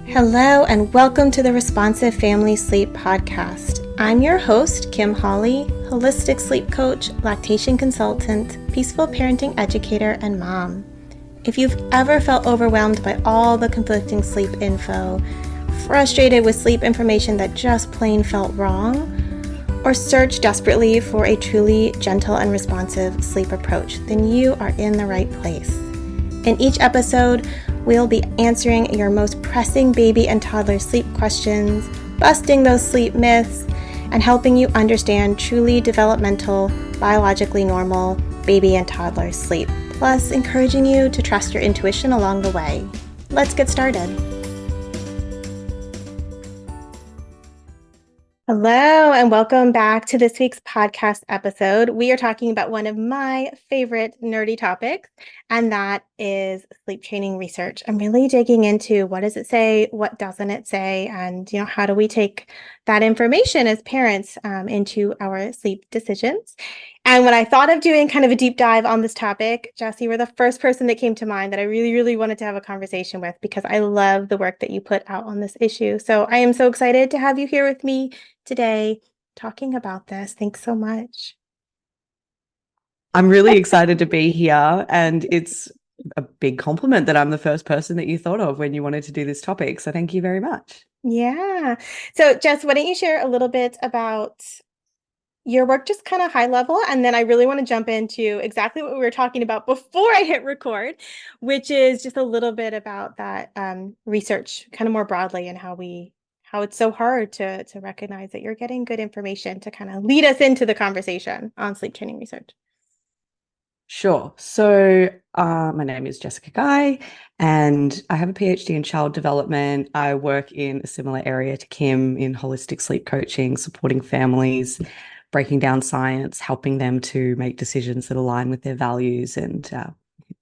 Hello, and welcome to the Responsive Family Sleep Podcast. I'm your host, Kim Hawley, holistic sleep coach, lactation consultant, peaceful parenting educator, and mom. If you've ever felt overwhelmed by all the conflicting sleep info, frustrated with sleep information that just plain felt wrong, or search desperately for a truly gentle and responsive sleep approach, then you are in the right place. In each episode, we'll be answering your most pressing baby and toddler sleep questions, busting those sleep myths, and helping you understand truly developmental, biologically normal baby and toddler sleep, plus encouraging you to trust your intuition along the way. Let's get started. Hello, and welcome back to this week's podcast episode. We are talking about one of my favorite nerdy topics, and that is sleep training research. I'm really digging into what does it say, what doesn't it say, and how do we take that information as parents into our sleep decisions. And when I thought of doing kind of a deep dive on this topic, Jess, you were the first person that came to mind that I really, really wanted to have a conversation with because I love the work that you put out on this issue. So I am so excited to have you here with me today talking about this. Thanks so much. I'm really excited to be here, and it's a big compliment that I'm the first person that you thought of when you wanted to do this topic. So thank you very much. Yeah. So Jess, why don't you share a little bit about your work, just kind of high level, and then I really want to jump into exactly what we were talking about before I hit record, which is just a little bit about that research kind of more broadly and how it's so hard to recognize that you're getting good information to kind of lead us into the conversation on sleep training research. Sure. So my name is Jessica Guy, and I have a PhD in child development. I work in a similar area to Kim in holistic sleep coaching, supporting families, breaking down science, helping them to make decisions that align with their values, and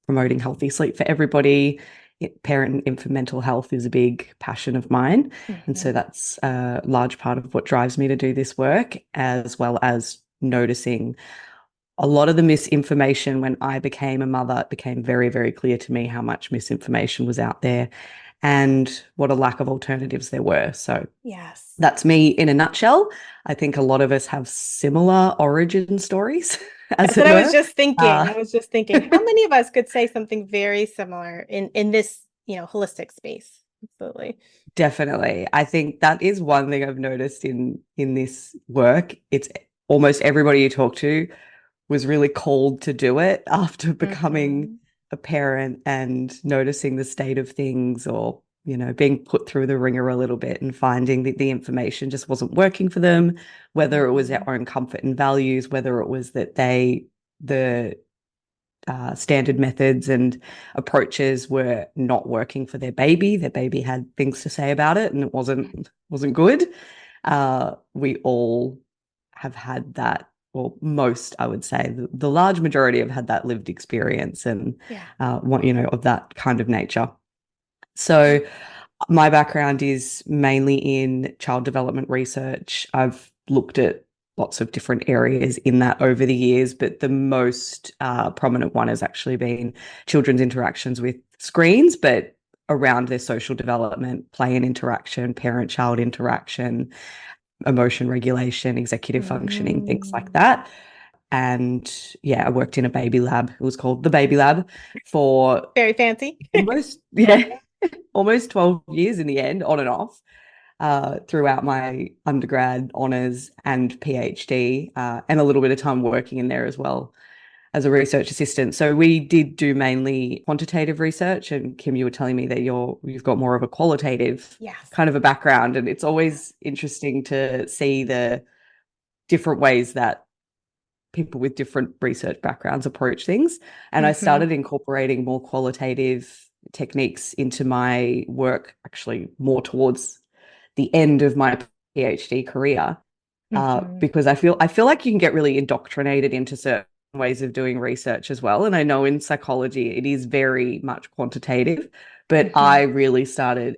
promoting healthy sleep for everybody. Parent and infant mental health is a big passion of mine. And so that's a large part of what drives me to do this work, as well as noticing a lot of the misinformation. When I became a mother, it became very, very clear to me how much misinformation was out there and what a lack of alternatives there were. So Yes, that's me in a nutshell. I think a lot of us have similar origin stories, as that's it what I was were. just thinking. How many of us could say something very similar in this holistic space? Absolutely. Definitely. I think that is one thing I've noticed in this work. It's almost everybody you talk to was really called to do it after becoming a parent and noticing the state of things, or being put through the ringer a little bit and finding that the information just wasn't working for them, whether it was their own comfort and values, whether it was that the standard methods and approaches were not working for their baby. Their baby had things to say about it, and it wasn't good. We all have had that, or most, I would say, the large majority have had that lived experience, and of that kind of nature. So my background is mainly in child development research. I've looked at lots of different areas in that over the years, but the most prominent one has actually been children's interactions with screens, but around their social development, play and interaction, parent-child interaction, emotion regulation, executive functioning, things like that. And I worked in a baby lab. It was called the Baby Lab for Very fancy. almost 12 years in the end, on and off, throughout my undergrad, honours and PhD, and a little bit of time working in there as well as a research assistant. So we did do mainly quantitative research, and Kim, you were telling me that you've got more of a qualitative kind of a background, and it's always interesting to see the different ways that people with different research backgrounds approach things. And I started incorporating more qualitative techniques into my work, actually more towards the end of my PhD career, because I feel like you can get really indoctrinated into certain ways of doing research as well. And I know in psychology it is very much quantitative, but I really started,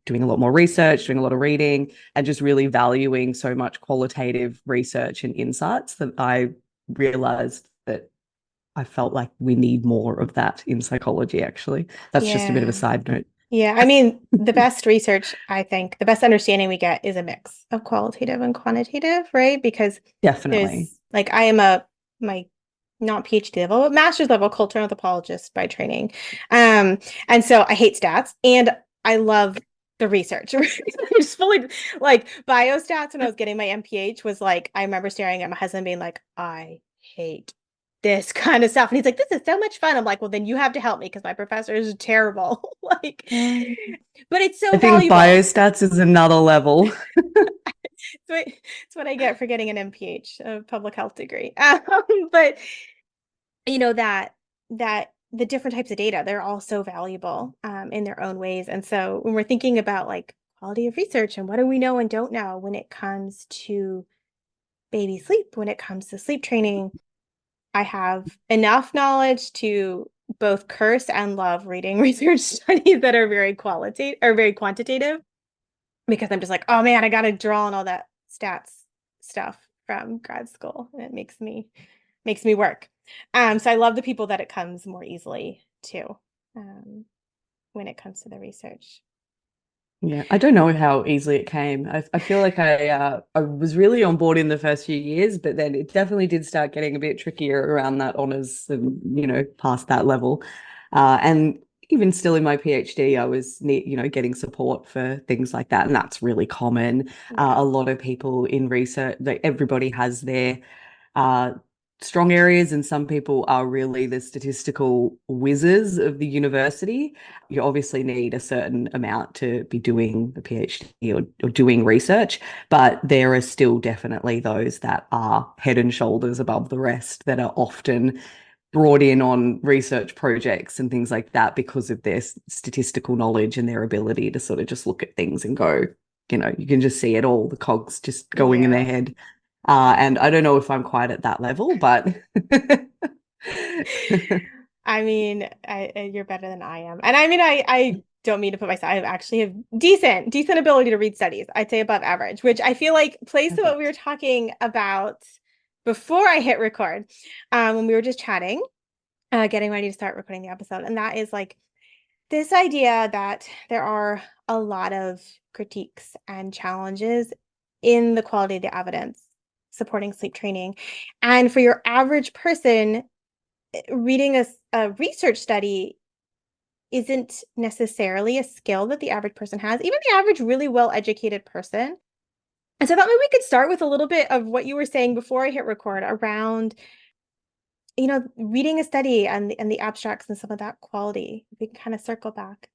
doing a lot more research, doing a lot of reading, and just really valuing so much qualitative research and insights that I realized that I felt like we need more of that in psychology, actually. That's just a bit of a side note. Yeah, I mean, the best research, I think, the best understanding we get is a mix of qualitative and quantitative, right? Because Definitely. there's like I am my not PhD level, but master's level cultural anthropologist by training. Um, and so I hate stats and I love the research. Just fully like biostats when I was getting my MPH was like I remember staring at my husband being like, I hate this kind of stuff. And he's like, this is so much fun. I'm like, well, then you have to help me because my professor is terrible. Like, Mm. but it's I so think valuable. biostats is another level. It's what I get for getting an MPH, a public health degree. But you know that the different types of data, they're all so valuable in their own ways. And so when we're thinking about like quality of research and what do we know and don't know when it comes to baby sleep, when it comes to sleep training, I have enough knowledge to both curse and love reading research studies that are very qualitative or very quantitative because I'm just like, oh man, I got to draw on all that stats stuff from grad school, and it makes me work. So I love the people that it comes more easily to um, when it comes to the research. Yeah, I don't know how easily it came. I feel like I was really on board in the first few years, but then it definitely did start getting a bit trickier around that honors and past that level. And even still in my PhD, I was getting support for things like that, and that's really common. Yeah. A lot of people in research, like everybody has their uh, strong areas, and some people are really the statistical whizzes of the university. You obviously need a certain amount to be doing a PhD or doing research, but there are still definitely those that are head and shoulders above the rest that are often brought in on research projects and things like that because of their statistical knowledge and their ability to sort of just look at things and go, you can just see it all, the cogs just going in their Yeah. head. And I don't know if I'm quite at that level, but I mean, you're better than I am. And I mean, I don't mean to put myself, I actually have decent ability to read studies. I'd say above average, which I feel like plays to what we were perfect. talking about before I hit record, when we were just chatting, getting ready to start recording the episode. And that is like this idea that there are a lot of critiques and challenges in the quality of the evidence supporting sleep training. And for your average person, reading a research study isn't necessarily a skill that the average person has, even the average really well educated person. And so I thought maybe we could start with a little bit of what you were saying before I hit record around, reading a study and the abstracts and some of that quality. We can kind of circle back.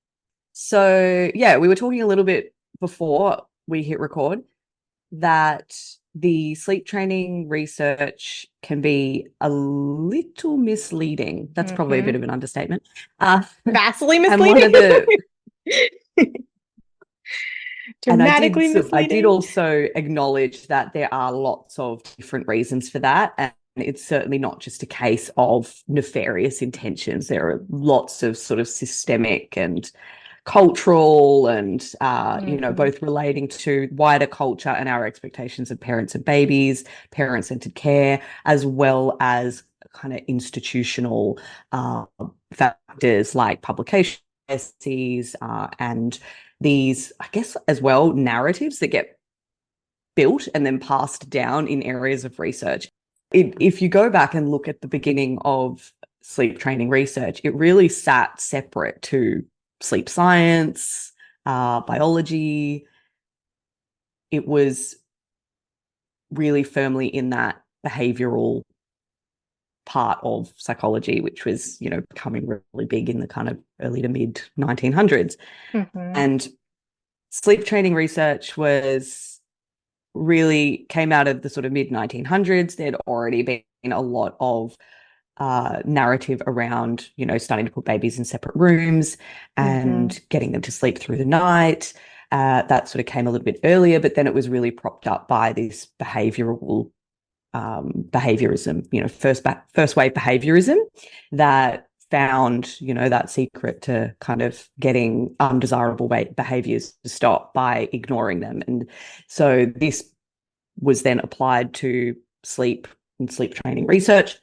So, yeah, we were talking a little bit before we hit record that the sleep training research can be a little misleading. That's probably a bit Mm-hmm. of an understatement. Uh, Vastly and one misleading. of the and Dramatically I did misleading. also acknowledge that there are lots of different reasons for that. And it's certainly not just a case of nefarious intentions. There are lots of sort of systemic and cultural and Mm-hmm. both relating to wider culture and our expectations of parents and babies, parent-centered care, as well as kind of institutional factors like publication biases and these, I guess, as well, narratives that get built and then passed down in areas of research. If you go back and look at the beginning of sleep training research, it really sat separate to sleep science, biology. It was really firmly in that behavioral part of psychology, which was, becoming really big in the kind of early to mid 1900s. Mm-hmm. And sleep training research was really came out of the sort of mid 1900s. There'd already been a lot of narrative around, starting to put babies in separate rooms Mm-hmm. and getting them to sleep through the night. That sort of came a little bit earlier, but then it was really propped up by this behaviorism, first wave behaviorism that found, that secret to kind of getting undesirable behaviors to stop by ignoring them. And so this was then applied to sleep and sleep training research.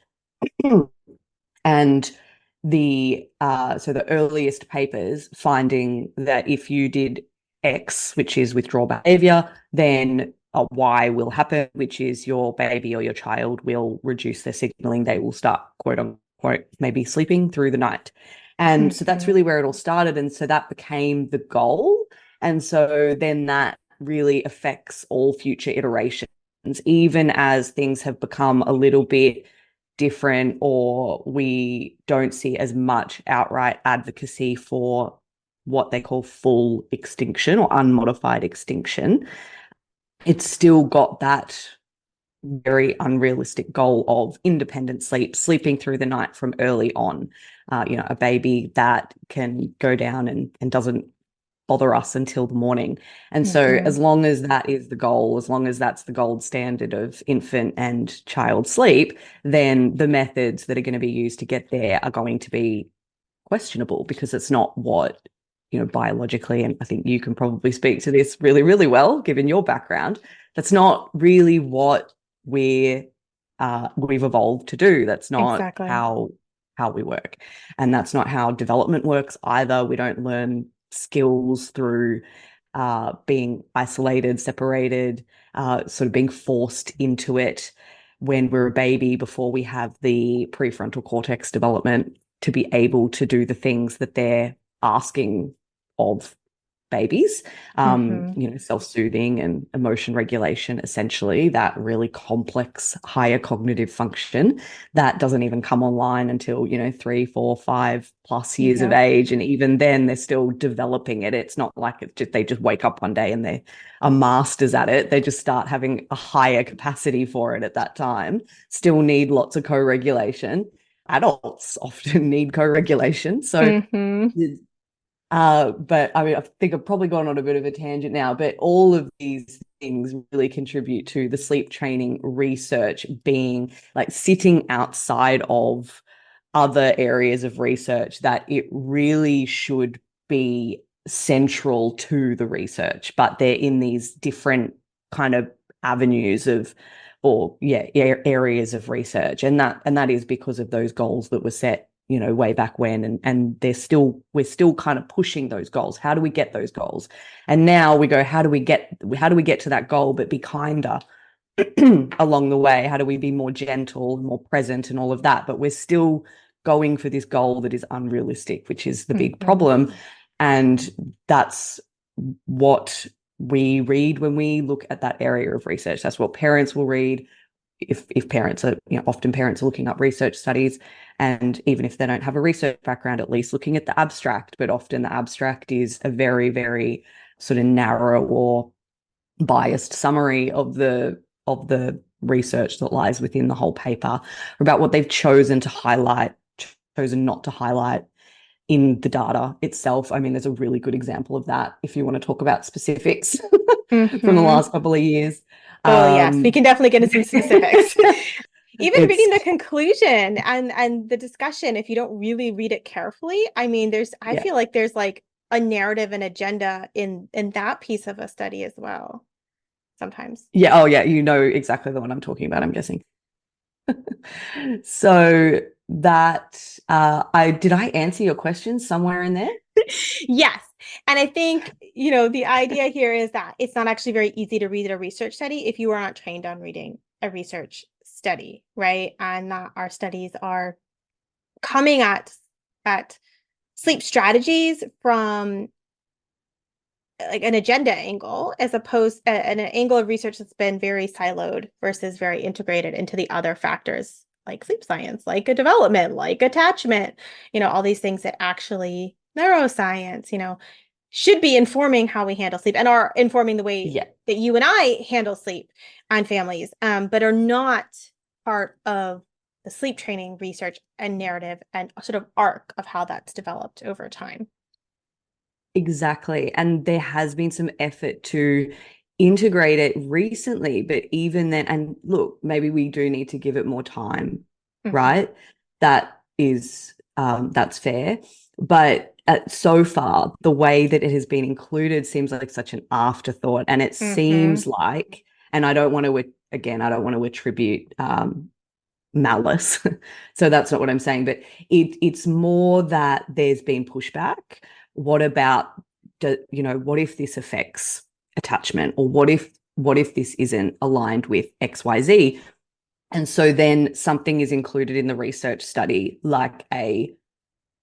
And the earliest papers finding that if you did X, which is withdrawal behavior, then Y will happen, which is your baby or your child will reduce their signaling. They will start, quote unquote, maybe sleeping through the night. And so that's really where it all started. And so that became the goal. And so then that really affects all future iterations, even as things have become a little bit different, or we don't see as much outright advocacy for what they call full extinction or unmodified extinction. It's still got that very unrealistic goal of independent sleep, sleeping through the night from early on. A baby that can go down and doesn't bother us until the morning. And so as long as that is the goal, as long as that's the gold standard of infant and child sleep, then the methods that are going to be used to get there are going to be questionable, because it's not what, biologically, and I think you can probably speak to this really, really well, given your background, that's not really what we've evolved to do. That's not how we work. And that's not how development works either. We don't learn skills through being isolated, separated, sort of being forced into it when we're a baby, before we have the prefrontal cortex development to be able to do the things that they're asking of babies, self-soothing and emotion regulation, essentially, that really complex higher cognitive function that doesn't even come online until 3, 4, 5+ years of age. And even then they're still developing it. It's not like they just wake up one day and they are masters at it. They just start having a higher capacity for it at that time. Still need lots of co-regulation. Adults often need co-regulation. So but I mean, I think I've probably gone on a bit of a tangent now, but all of these things really contribute to the sleep training research being like sitting outside of other areas of research, that it really should be central to the research, but they're in these different kind of avenues of, areas of research. And that is because of those goals that were set way back when, and we're still kind of pushing those goals. How do we get those goals? And now we go, how do we get to that goal but be kinder along the way? How do we be more gentle, more present, and all of that? But we're still going for this goal that is unrealistic, which is the big problem. And that's what we read when we look at that area of research. That's what parents will read. If parents are, often parents are looking up research studies, and even if they don't have a research background, at least looking at the abstract. But often the abstract is a very, very sort of narrow or biased summary of the research that lies within the whole paper, about what they've chosen to highlight, chosen not to highlight in the data itself. I mean, there's a really good example of that if you want to talk about specifics from the last couple of years. Yes, we can definitely get into some specifics. Even reading the conclusion and the discussion, if you don't really read it carefully, I mean, I feel like there's like a narrative and agenda in that piece of a study as well, sometimes. Yeah. Oh, yeah. You know exactly the one I'm talking about, I'm guessing. So that did I answer your question somewhere in there? Yes. And I think, the idea here is that it's not actually very easy to read a research study if you are not trained on reading a research study, right? And that our studies are coming at sleep strategies from like an agenda angle, as opposed an angle of research that's been very siloed versus very integrated into the other factors like sleep science, like a development, like attachment, all these things that actually neuroscience, should be informing how we handle sleep and are informing the way that you and I handle sleep and families, but are not part of the sleep training research and narrative and sort of arc of how that's developed over time. Exactly. And there has been some effort to integrate it recently, but even then, and look, maybe we do need to give it more time, right? That is, that's fair. But so far, the way that it has been included seems like such an afterthought. And it seems like, and I don't want to attribute malice. So that's not what I'm saying, but it's more that there's been pushback. What about, what if this affects attachment, or what if this isn't aligned with XYZ? And so then something is included in the research study, like a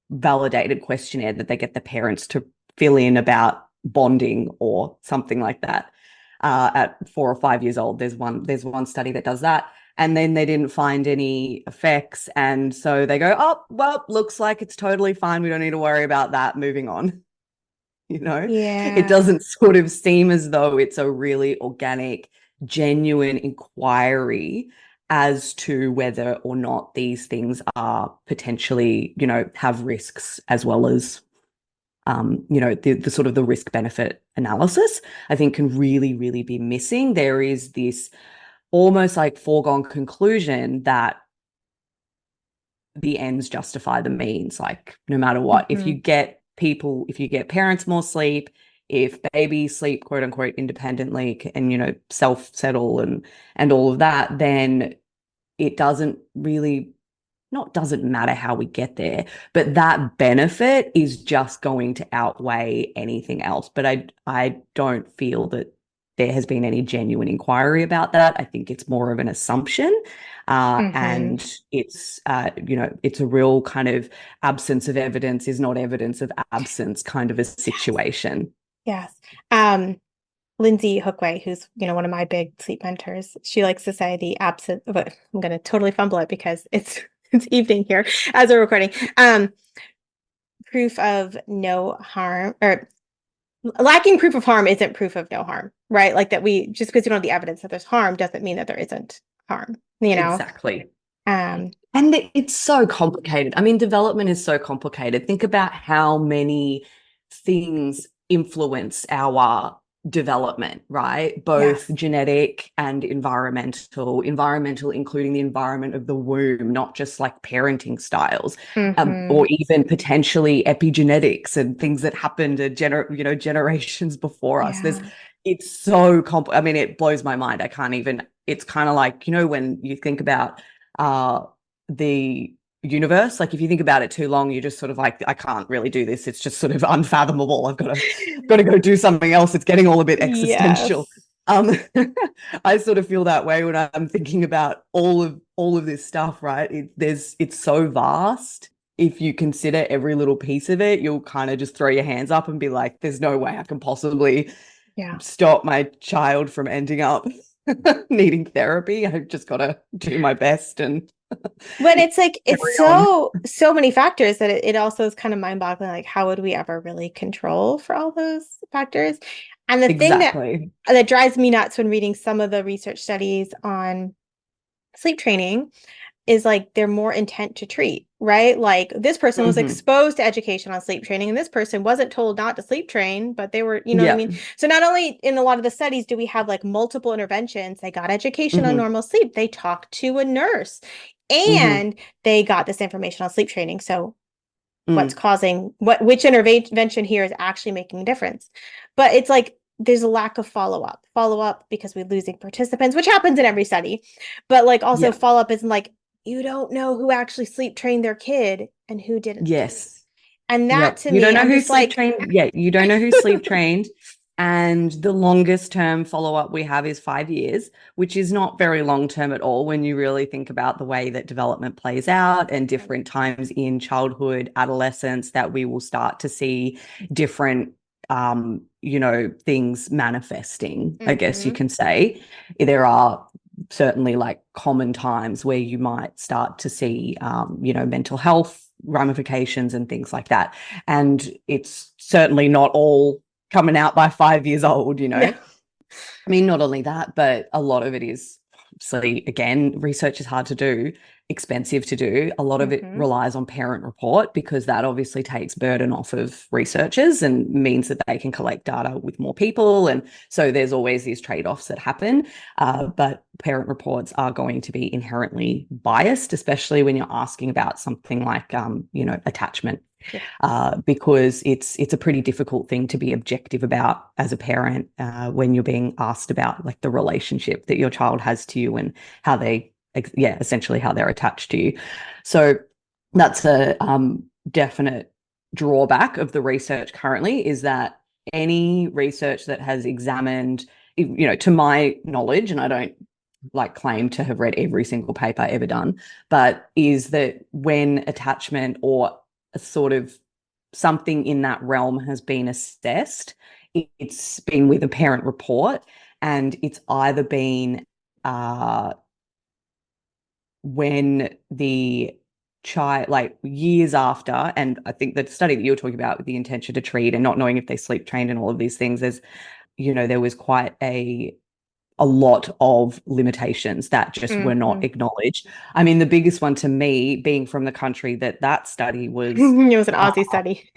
validated questionnaire that they get the parents to fill in about bonding or something like that. At 4 or 5 years old, there's one study that does that, and then they didn't find any effects, and so they go, oh well, looks like it's totally fine, we don't need to worry about that, moving on. It Yeah. doesn't sort of seem as though it's a really organic, genuine inquiry as to whether or not these things are potentially, have risks, as well as, the sort of the risk benefit analysis, I think, can really, really be missing. There is this almost like foregone conclusion that the ends justify the means, like no matter what. If you get parents more sleep, if babies sleep quote unquote independently and self-settle and all of that, then it doesn't really, not doesn't matter how we get there, but that benefit is just going to outweigh anything else. But I don't feel that there has been any genuine inquiry about that. I think it's more of an assumption. And it's, it's a real kind of absence of evidence is not evidence of absence kind of a situation. Yes. Lindsay Hookway, who's, one of my big sleep mentors, she likes to say the absence, but I'm going to totally fumble it because it's evening here as we're recording. Proof of no harm, or lacking proof of harm isn't proof of no harm, right? Like that just because you don't have the evidence that there's harm doesn't mean that there isn't harm, Exactly. And it's so complicated. I mean, development is so complicated. Think about how many things influence our development, right? Both genetic and environmental, including the environment of the womb, not just like parenting styles, or even potentially epigenetics and things that happened to generations before us. It's so I mean, it blows my mind. I can't even, it's kind of like, when you think about the universe, like if you think about it too long, you're just sort of like, I can't really do this, it's just sort of unfathomable, I've got to go do something else, it's getting all a bit existential. I sort of feel that way when I'm thinking about all of this stuff, right? It's so vast. If you consider every little piece of it, you'll kind of just throw your hands up and be like, there's no way I can possibly stop my child from ending up needing therapy. I've just got to do my best. And when it's like, it's so many factors that it also is kind of mind-boggling. Like, how would we ever really control for all those factors? And the thing that drives me nuts when reading some of the research studies on sleep training is like, they're more intent to treat, right? Like this person was exposed to education on sleep training, and this person wasn't told not to sleep train, but they were, what I mean? So not only in a lot of the studies do we have like multiple interventions, they got education on normal sleep, they talked to a nurse, and they got this information on sleep training. So what's causing which intervention here is actually making a difference? But it's like, there's a lack of follow-up because we're losing participants, which happens in every study. But like also follow-up isn't like, you don't know who actually sleep trained their kid and who didn't. Yes. And that to you me, don't know I'm who just sleep like, trained. Yeah, you don't know who sleep trained. And the longest term follow-up we have is 5 years, which is not very long term at all when you really think about the way that development plays out and different times in childhood, adolescence, that we will start to see different things manifesting, I guess you can say. There are certainly like common times where you might start to see mental health ramifications and things like that. And it's certainly not all coming out by 5 years old. I mean, not only that, but a lot of it is obviously, again, research is hard to do, expensive to do. A lot of it relies on parent report, because that obviously takes burden off of researchers and means that they can collect data with more people. And so there's always these trade-offs that happen. But parent reports are going to be inherently biased, especially when you're asking about something like, attachment. Because it's a pretty difficult thing to be objective about as a parent when you're being asked about like the relationship that your child has to you and how they essentially how they're attached to you. So that's a definite drawback of the research currently, is that any research that has examined, to my knowledge, and I don't claim to have read every single paper ever done, but is that when attachment or a sort of something in that realm has been assessed, it's been with a parent report, and it's either been when the child, years after, and I think the study that you were talking about with the intention to treat and not knowing if they sleep trained and all of these things, there was quite a lot of limitations that just were not acknowledged. I mean, the biggest one to me, being from the country that study was. It was an Aussie study.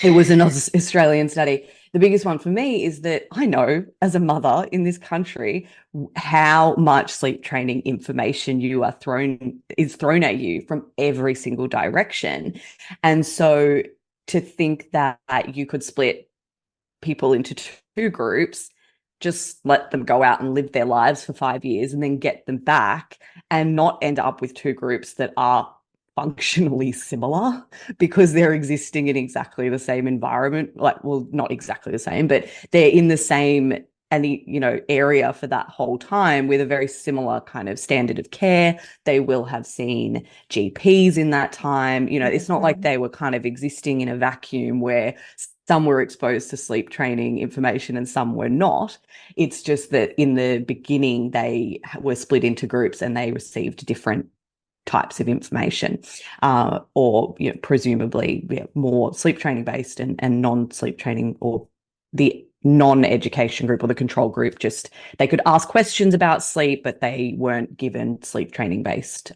It was an Australian study. The biggest one for me is that I know, as a mother in this country, how much sleep training information is thrown at you from every single direction. And so to think that you could split people into two groups, just let them go out and live their lives for 5 years and then get them back, and not end up with two groups that are functionally similar because they're existing in exactly the same environment, not exactly the same, but they're in the same area for that whole time with a very similar kind of standard of care. They will have seen GPs in that time. It's not like they were kind of existing in a vacuum where some were exposed to sleep training information and some were not. It's just that in the beginning, they were split into groups and they received different types of information, or presumably more sleep training based and non-sleep training, or the non-education group or the control group, just they could ask questions about sleep, but they weren't given sleep training based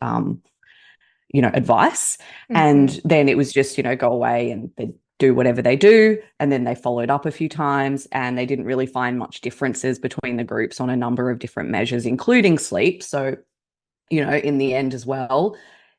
advice. And then it was just go away and they'd do whatever they do, and then they followed up a few times and they didn't really find much differences between the groups on a number of different measures, including sleep. So in the end as well,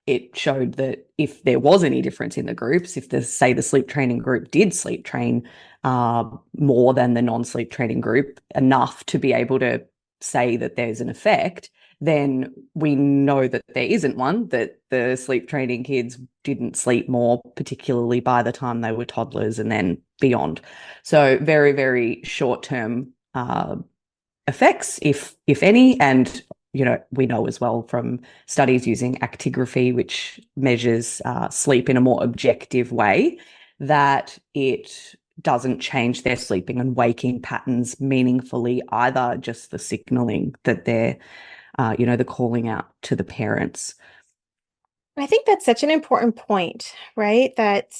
it showed that if there was any difference in the groups, if the sleep training group did sleep train more than the non-sleep training group, enough to be able to say that there's an effect, then we know that there isn't one, that the sleep training kids didn't sleep more, particularly by the time they were toddlers and then beyond. So very, very short-term effects, if any. And we know as well from studies using actigraphy, which measures sleep in a more objective way, that it doesn't change their sleeping and waking patterns meaningfully either, just the signaling that they're, the calling out to the parents. I think that's such an important point, right? That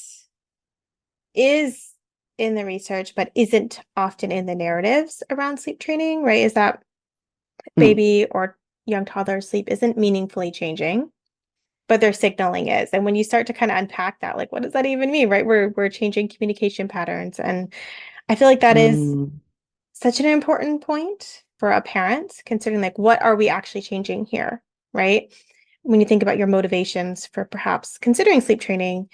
is in the research, but isn't often in the narratives around sleep training, right? Is that baby or young toddler sleep isn't meaningfully changing, but their signaling is. And when you start to kind of unpack that, what does that even mean, right? We're changing communication patterns. And I feel like that is such an important point for a parent, considering what are we actually changing here, right? When you think about your motivations for perhaps considering sleep training,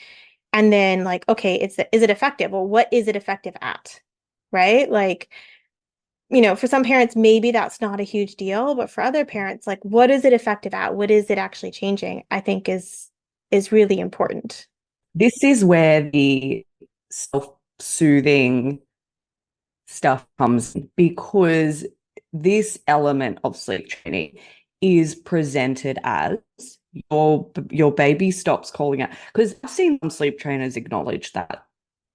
and then okay, is it effective? Well, what is it effective at, right? For some parents, maybe that's not a huge deal, but for other parents, what is it effective at? What is it actually changing? I think is really important. This is where the self-soothing stuff comes in, because this element of sleep training is presented as your baby stops calling out. Because I've seen some sleep trainers acknowledge that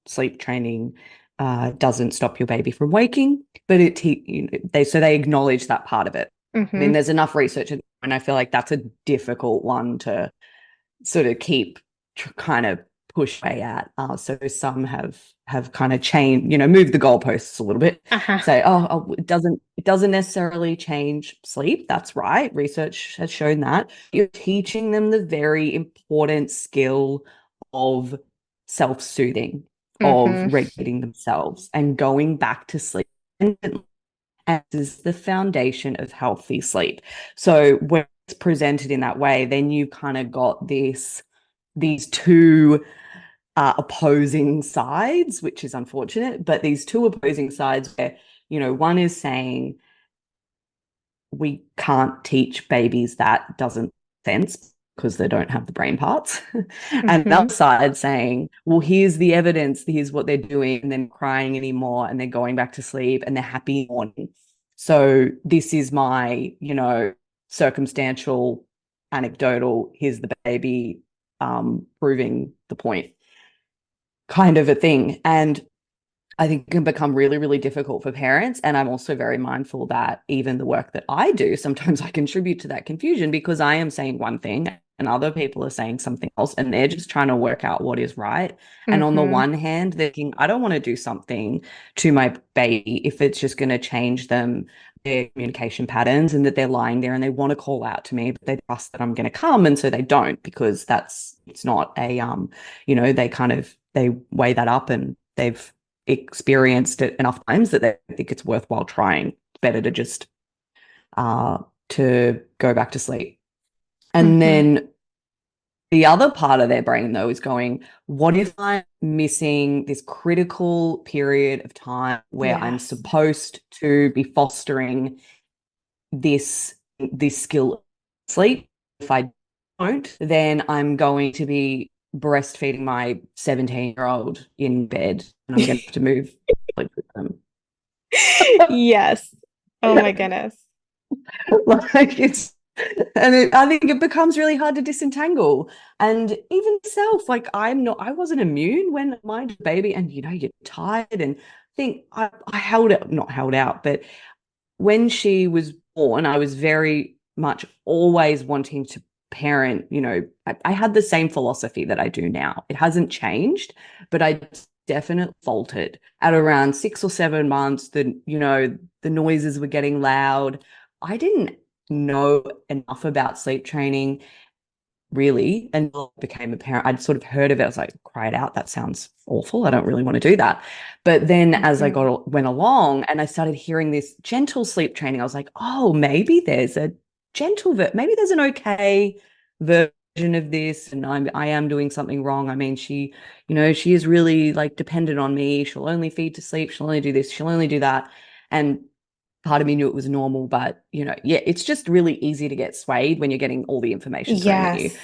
sleep training doesn't stop your baby from waking, but they acknowledge that part of it. I mean, there's enough research, and I feel like that's a difficult one to sort of keep kind of push away at. So some have kind of changed, moved the goalposts a little bit. Say, it doesn't necessarily change sleep. That's right. Research has shown that. You're teaching them the very important skill of self-soothing, of regulating themselves and going back to sleep. As is the foundation of healthy sleep. So when it's presented in that way, then you've kind of got these two opposing sides, which is unfortunate, but these two opposing sides where, one is saying we can't teach babies that doesn't make sense because they don't have the brain parts. And the Mm-hmm. other side saying, well, here's the evidence, here's what they're doing, and then crying anymore, and they're going back to sleep, and they're happy in the morning. So this is my, circumstantial, anecdotal, here's the baby, proving the point kind of a thing. And I think it can become really, really difficult for parents. And I'm also very mindful that even the work that I do, sometimes I contribute to that confusion because I am saying one thing and other people are saying something else, and they're just trying to work out what is right. And on the Mm-hmm. one hand, they're thinking, I don't want to do something to my baby if it's just going to change them, their communication patterns, and that they're lying there and they want to call out to me, but they trust that I'm going to come. And so they don't, because it's not a, they weigh that up and they've experienced it enough times that they think it's worthwhile trying. It's better to just to go back to sleep. And Mm-hmm. then the other part of their brain, though, is going, what if I'm missing this critical period of time where I'm Yes. supposed to be fostering this skill sleep? If I don't, then I'm going to be breastfeeding my 17-year-old in bed, and I'm going to have to move with them. Yes. Oh my goodness. Like I think it becomes really hard to disentangle. And even self, like I wasn't immune when my baby, and you're tired, and think I held it, not held out, but when she was born, I was very much always wanting to parent, I had the same philosophy that I do now. It hasn't changed, but I definitely faltered at around 6 or 7 months. The noises were getting loud. I didn't know enough about sleep training really until I became a parent. I'd sort of heard of it. I was like, cry it out. That sounds awful. I don't really want to do that. But then as I Mm-hmm. went along and I started hearing this gentle sleep training, I was like, oh, maybe there's a maybe there's an okay version of this. And I am doing something wrong. I mean, she is really like dependent on me. She'll only feed to sleep. She'll only do this. She'll only do that. And part of me knew it was normal, but yeah, it's just really easy to get swayed when you're getting all the information thrown at you. Yes.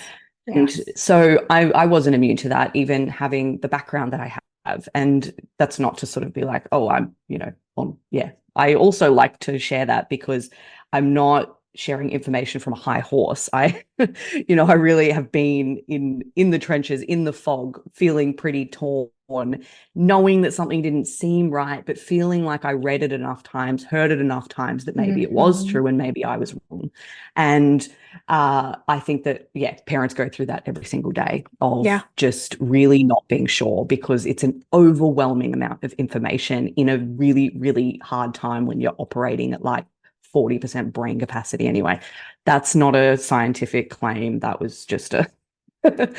And Yes. so I wasn't immune to that, even having the background that I have. And that's not to sort of be like, oh, I'm, yeah. I also like to share that because I'm not sharing information from a high horse. I really have been in the trenches, in the fog, feeling pretty torn, knowing that something didn't seem right, but feeling like I read it enough times, heard it enough times that maybe it was Mm-hmm. true and maybe I was wrong. And I think that, yeah, parents go through that every single day Yeah. of just really not being sure because it's an overwhelming amount of information in a really, really hard time when you're operating at like 40% brain capacity anyway. That's not a scientific claim. That was just a don't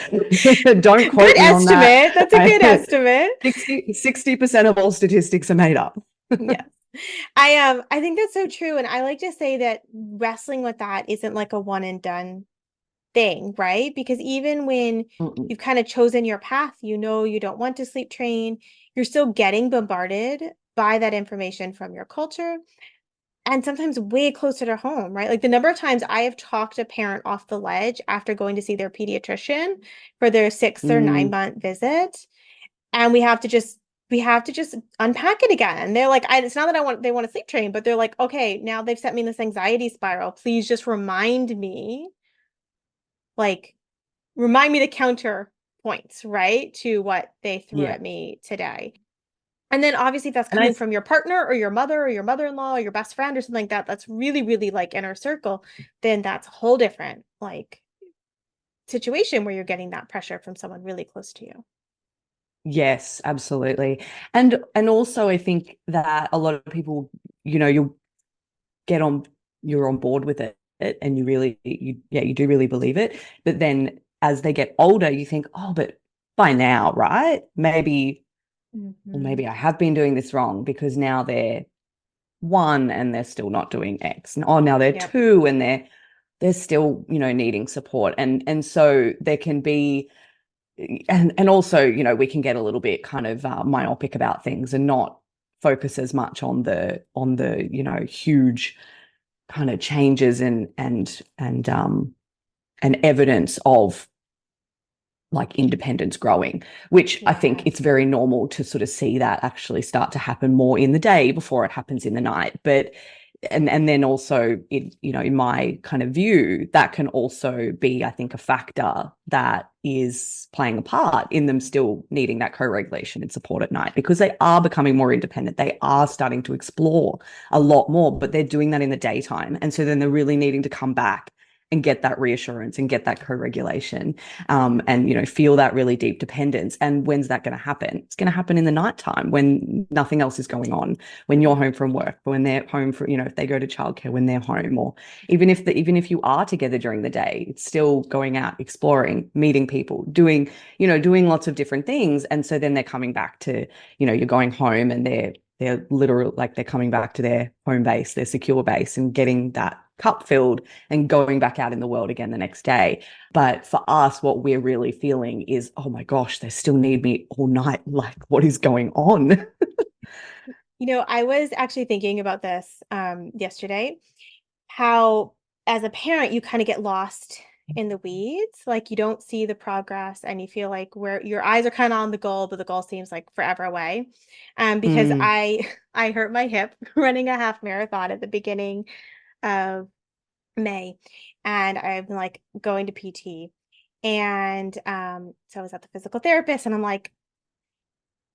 Good quote me on that. estimate. That's a good estimate. 60% of all statistics are made up. Yes. I think that's so true. And I like to say that wrestling with that isn't like a one and done thing, right? Because even when Mm-mm. you've kind of chosen your path, you don't want to sleep train, you're still getting bombarded by that information from your culture and sometimes way closer to home, right? Like the number of times I have talked a parent off the ledge after going to see their pediatrician for their 6 or 9 month visit, and we have to just unpack it again. And they're like, it's not that they want to sleep train, but they're like, okay, now they've sent me this anxiety spiral. Please just like remind me the counter points, right, to what they threw Yeah. at me today. And then obviously if that's And I coming from your partner or your mother or your mother-in-law or your best friend or something like that, that's really, really like inner circle, then that's a whole different like situation where you're getting that pressure from someone really close to you. Yes, absolutely. And also I think that a lot of people, you'll get on you're on board with it and you do really believe it. But then as they get older, you think, oh, but by now, right? Maybe I have been doing this wrong because now they're one and they're still not doing X. And oh, now they're Yep. two and they're still, needing support. And so there can be and also, we can get a little bit kind of myopic about things and not focus as much on the huge kind of changes and evidence of like independence growing, which I think it's very normal to sort of see that actually start to happen more in the day before it happens in the night. But and then also in my kind of view, that can also be, I think, a factor that is playing a part in them still needing that co-regulation and support at night, because they are becoming more independent. They are starting to explore a lot more, but they're doing that in the daytime. And so then they're really needing to come back and get that reassurance and get that co-regulation, and feel that really deep dependence. And when's that going to happen? It's going to happen in the nighttime when nothing else is going on, when you're home from work, when they're home for, if they go to childcare, when they're home, or even if you are together during the day, it's still going out, exploring, meeting people, doing lots of different things. And so then they're coming back to, you're going home, and they're literal, like they're coming back to their home base, their secure base, and getting that cup filled and going back out in the world again the next day. But for us, what we're really feeling is, oh my gosh, they still need me all night. Like, what is going on? I was actually thinking about this yesterday, how as a parent, you kind of get lost in the weeds. Like you don't see the progress and you feel like where your eyes are kind of on the goal, but the goal seems like forever away. Because I hurt my hip running a half marathon at the beginning of May, and I've been like going to PT. And so I was at the physical therapist, and I'm like,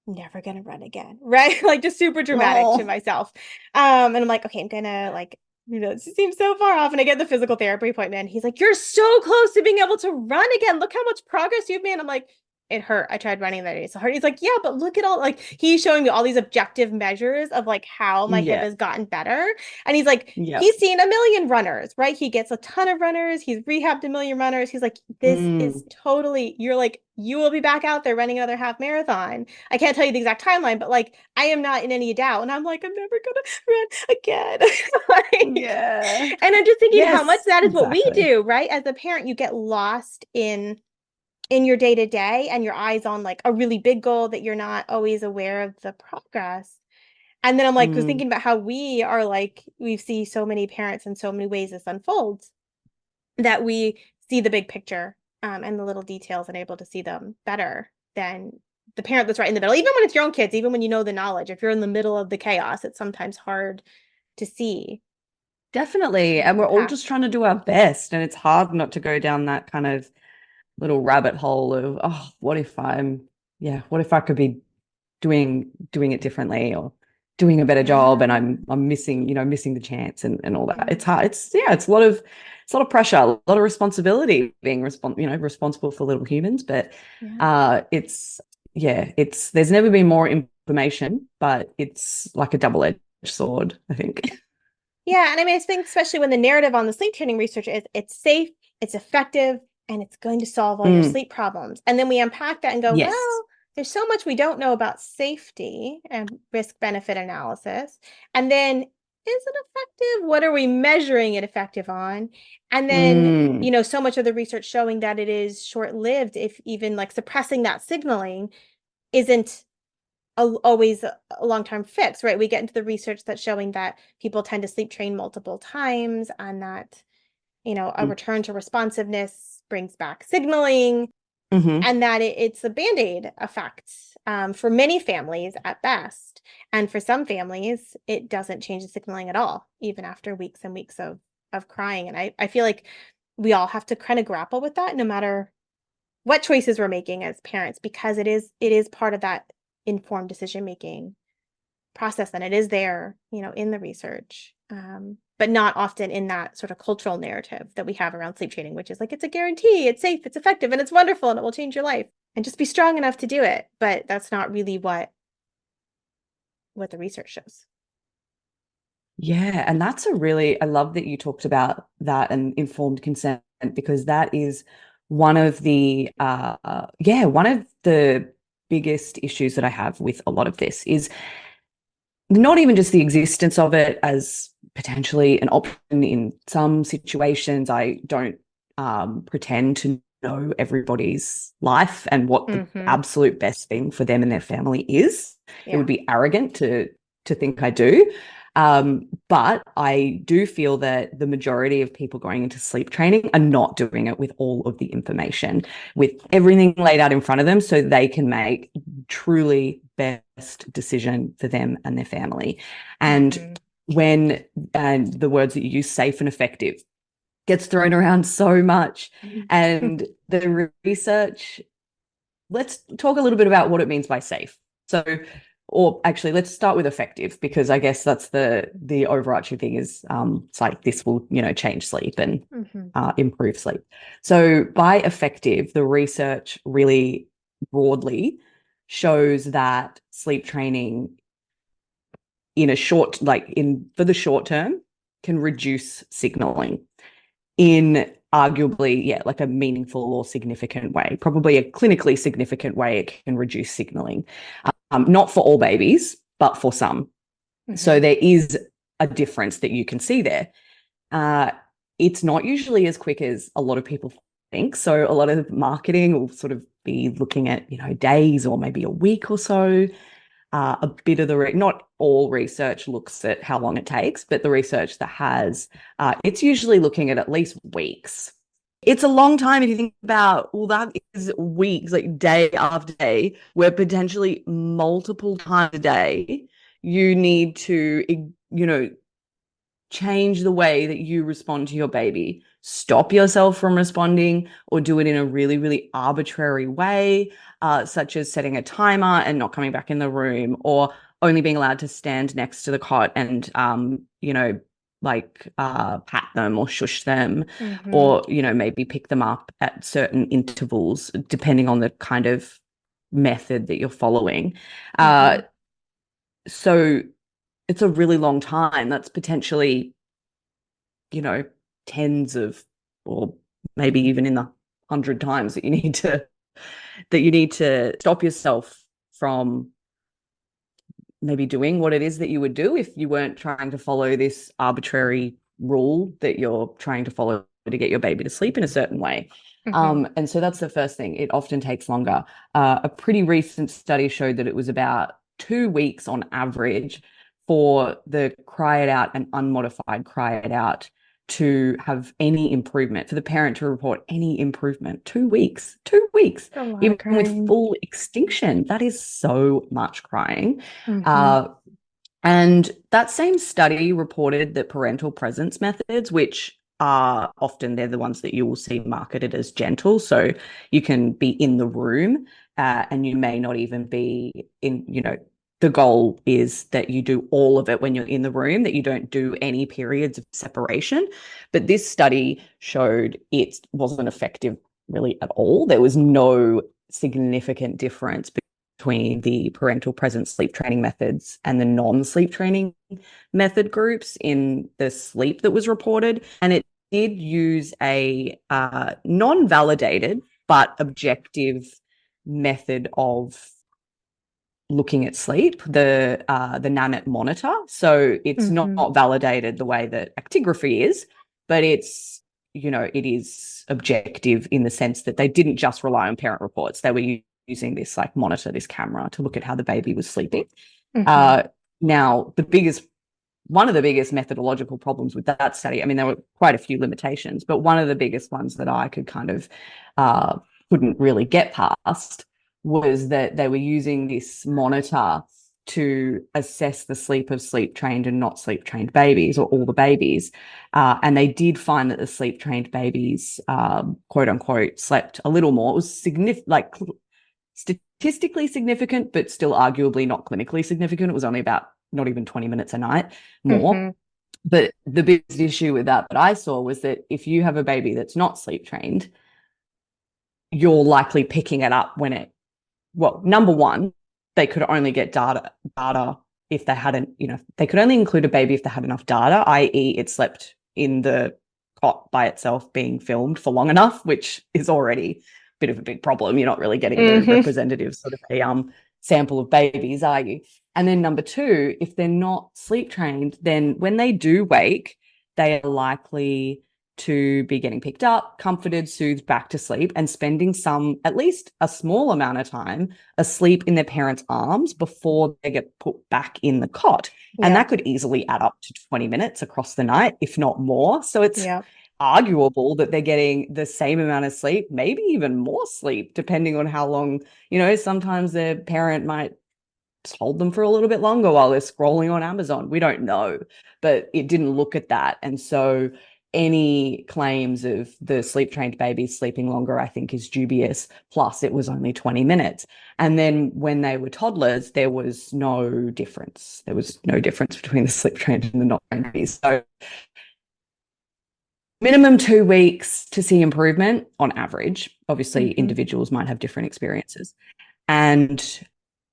never gonna run again, right? Like just super dramatic to myself. And I'm like, okay, I'm gonna like, it seems so far off. And I get the physical therapy appointment. And he's like, you're so close to being able to run again. Look how much progress you've made. I'm like, it hurt. I tried running that day. So hard. He's like, yeah, but look at all, like, he's showing me all these objective measures of like how my hip has gotten better. And he's like, he's seen a million runners, right? He gets a ton of runners. He's rehabbed a million runners. He's like, this is totally, you're like, you will be back out there running another half marathon. I can't tell you the exact timeline, but like, I am not in any doubt. And I'm like, I'm never gonna run again. And I'm just thinking how much that is what we do, right? As a parent, you get lost in your day to day, and your eyes on like a really big goal that you're not always aware of the progress. And then I'm like, was thinking about how we are like, we see so many parents in so many ways this unfolds, that we see the big picture and the little details and able to see them better than the parent that's right in the middle. Even when it's your own kids, even when you know the knowledge, if you're in the middle of the chaos, it's sometimes hard to see. Definitely. And we're all just trying to do our best. And it's hard not to go down that kind of little rabbit hole of, oh, what if I could be doing it differently, or doing a better job, and I'm missing the chance and all that. It's hard. It's a lot of pressure, a lot of responsibility being responsible for little humans. But there's never been more information, but it's like a double-edged sword, I think. Yeah. And I mean, I think especially when the narrative on the sleep training research is it's safe, it's effective, and it's going to solve all your sleep problems. And then we unpack that and go, well, there's so much we don't know about safety and risk-benefit analysis. And then, is it effective? What are we measuring it effective on? And then, so much of the research showing that it is short-lived, if even like suppressing that signaling isn't always a long-term fix, right? We get into the research that's showing that people tend to sleep train multiple times, and that, a return to responsiveness brings back signaling, and that it's a Band-Aid effect for many families at best. And for some families, it doesn't change the signaling at all, even after weeks and weeks of crying. And I feel like we all have to kind of grapple with that, no matter what choices we're making as parents, because it is part of that informed decision-making process, and it is there, in the research. But not often in that sort of cultural narrative that we have around sleep training, which is like, it's a guarantee, it's safe, it's effective, and it's wonderful, and it will change your life. And just be strong enough to do it. But that's not really what the research shows. Yeah. And I love that you talked about that and informed consent, because that is one of the biggest issues that I have with a lot of this is not even just the existence of it as potentially an option in some situations. I don't pretend to know everybody's life and what the absolute best thing for them and their family is. It would be arrogant to think I do. But I do feel that the majority of people going into sleep training are not doing it with all of the information, with everything laid out in front of them so they can make truly best decision for them and their family. And when the words that you use, safe and effective, gets thrown around so much. And the research, let's talk a little bit about what it means by safe. So, or actually, let's start with effective, because I guess that's the overarching thing is it's like this will, change sleep and improve sleep. So by effective, the research really broadly shows that sleep training in a short, for the short term, can reduce signaling in arguably, like a meaningful or significant way, probably a clinically significant way. It can reduce signaling, not for all babies, but for some. So there is a difference that you can see there. It's not usually as quick as a lot of people think. So a lot of marketing will sort of be looking at, days or maybe a week or so. A bit of not all research looks at how long it takes, but the research that has, it's usually looking at least weeks. It's a long time if you think about, well, that is weeks, like day after day, where potentially multiple times a day, you need to, change the way that you respond to your baby, stop yourself from responding, or do it in a really, really arbitrary way, such as setting a timer and not coming back in the room, or only being allowed to stand next to the cot and, pat them or shush them, or, maybe pick them up at certain intervals, depending on the kind of method that you're following. So it's a really long time. That's potentially, tens of, or maybe even in the 100 times that you need to stop yourself from maybe doing what it is that you would do if you weren't trying to follow this arbitrary rule that you're trying to follow to get your baby to sleep in a certain way. And so that's the first thing. It often takes longer. A pretty recent study showed that it was about 2 weeks on average for the cry it out and unmodified cry it out to have any improvement, for the parent to report any improvement. 2 weeks, even with full extinction. That is so much crying. And that same study reported that parental presence methods, which are often, they're the ones that you will see marketed as gentle. So you can be in the room and you may not even be in, the goal is that you do all of it when you're in the room, that you don't do any periods of separation. But this study showed it wasn't effective really at all. There was no significant difference between the parental presence sleep training methods and the non-sleep training method groups in the sleep that was reported. And it did use a non-validated but objective method of looking at sleep, the NANET monitor. So it's not validated the way that actigraphy is, but it's, it is objective in the sense that they didn't just rely on parent reports. They were using this monitor, this camera, to look at how the baby was sleeping. Now, one of the biggest methodological problems with that study, I mean, there were quite a few limitations, but one of the biggest ones that I could kind of couldn't really get past was that they were using this monitor to assess the sleep of sleep-trained and not sleep-trained babies, or all the babies. And they did find that the sleep-trained babies, quote unquote, slept a little more. It was statistically significant, but still arguably not clinically significant. It was only about not even 20 minutes a night more. But the biggest issue with that I saw was that if you have a baby that's not sleep-trained, you're likely picking it up when number one, they could only get data if they hadn't, they could only include a baby if they had enough data, i.e. it slept in the cot by itself being filmed for long enough, which is already a bit of a big problem. You're not really getting a representative sort of a sample of babies, are you? And then number two, if they're not sleep trained, then when they do wake, they are likely to be getting picked up, comforted, soothed, back to sleep, and spending at least a small amount of time asleep in their parents' arms before they get put back in the cot. And that could easily add up to 20 minutes across the night, if not more. So it's arguable that they're getting the same amount of sleep, maybe even more sleep, depending on how long, sometimes their parent might hold them for a little bit longer while they're scrolling on Amazon. We don't know, but it didn't look at that. And so any claims of the sleep trained babies sleeping longer, I think, is dubious. Plus, it was only 20 minutes. And then when they were toddlers, there was no difference. There was no difference between the sleep trained and the not trained babies. So minimum 2 weeks to see improvement on average. Obviously, individuals might have different experiences. And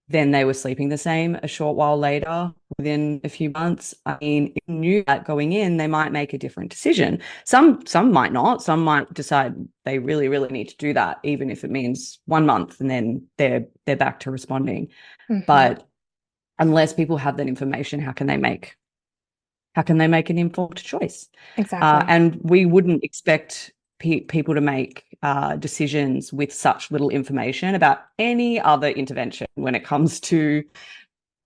then they were sleeping the same a short while later, within a few months. I mean, if you knew that going in, they might make a different decision. Some might not. Some might decide they really, really need to do that, even if it means 1 month, and then they're back to responding. But unless people have that information, how can they make an informed choice? Exactly. And we wouldn't expect people to make decisions with such little information about any other intervention when it comes to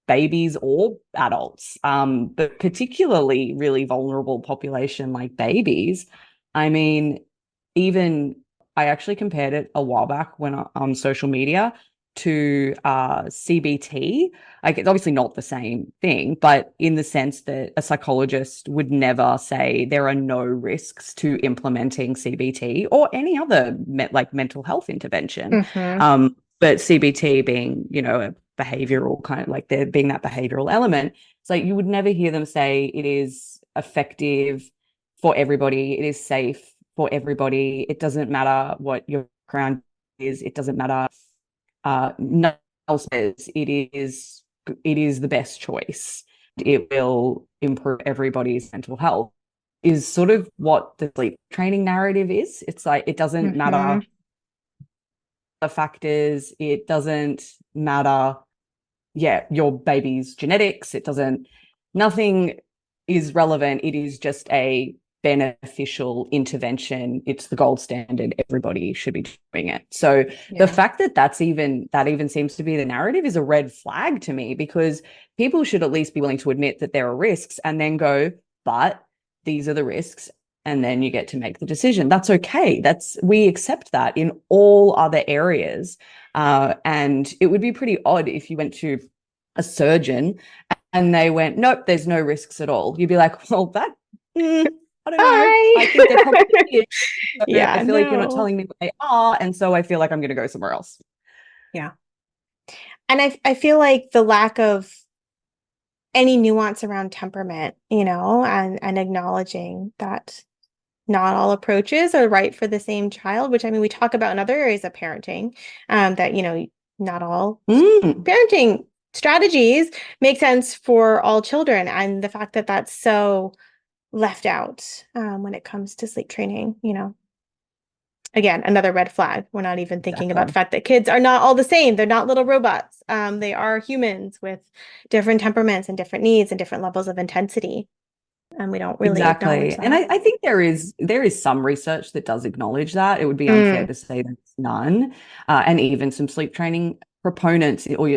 babies or adults, but particularly really vulnerable population like babies. I mean, even I actually compared it a while back when on social media to CBT. Like, it's obviously not the same thing, but in the sense that a psychologist would never say there are no risks to implementing CBT or any other mental health intervention. But CBT being, a behavioral kind of, like, there being that behavioral element, it's like you would never hear them say it is effective for everybody, it is safe for everybody, it doesn't matter what your background is, it doesn't matter. No one else says it is the best choice. It will improve everybody's mental health, is sort of what the sleep training narrative is. It's like, it doesn't matter the factors, it doesn't matter your baby's genetics, nothing is relevant. It is just a beneficial intervention. It's the gold standard. Everybody should be doing it. So the fact that even seems to be the narrative is a red flag to me, because people should at least be willing to admit that there are risks and then go, but these are the risks. And then you get to make the decision. That's okay. We accept that in all other areas. And it would be pretty odd if you went to a surgeon and they went, nope, there's no risks at all. You'd be like, well, I don't know. I think there probably is. So I feel like you're not telling me what they are. And so I feel like I'm going to go somewhere else. Yeah. And I feel like the lack of any nuance around temperament, and acknowledging that not all approaches are right for the same child, which, I mean, we talk about in other areas of parenting, that, not all parenting strategies make sense for all children. And the fact that that's so left out when it comes to sleep training, again, another red flag. We're not even thinking about the fact that kids are not all the same. They're not little robots. They are humans with different temperaments and different needs and different levels of intensity. And we don't really acknowledge that. And I think there is some research that does acknowledge that. It would be unfair to say there's none. And even some sleep training proponents, or,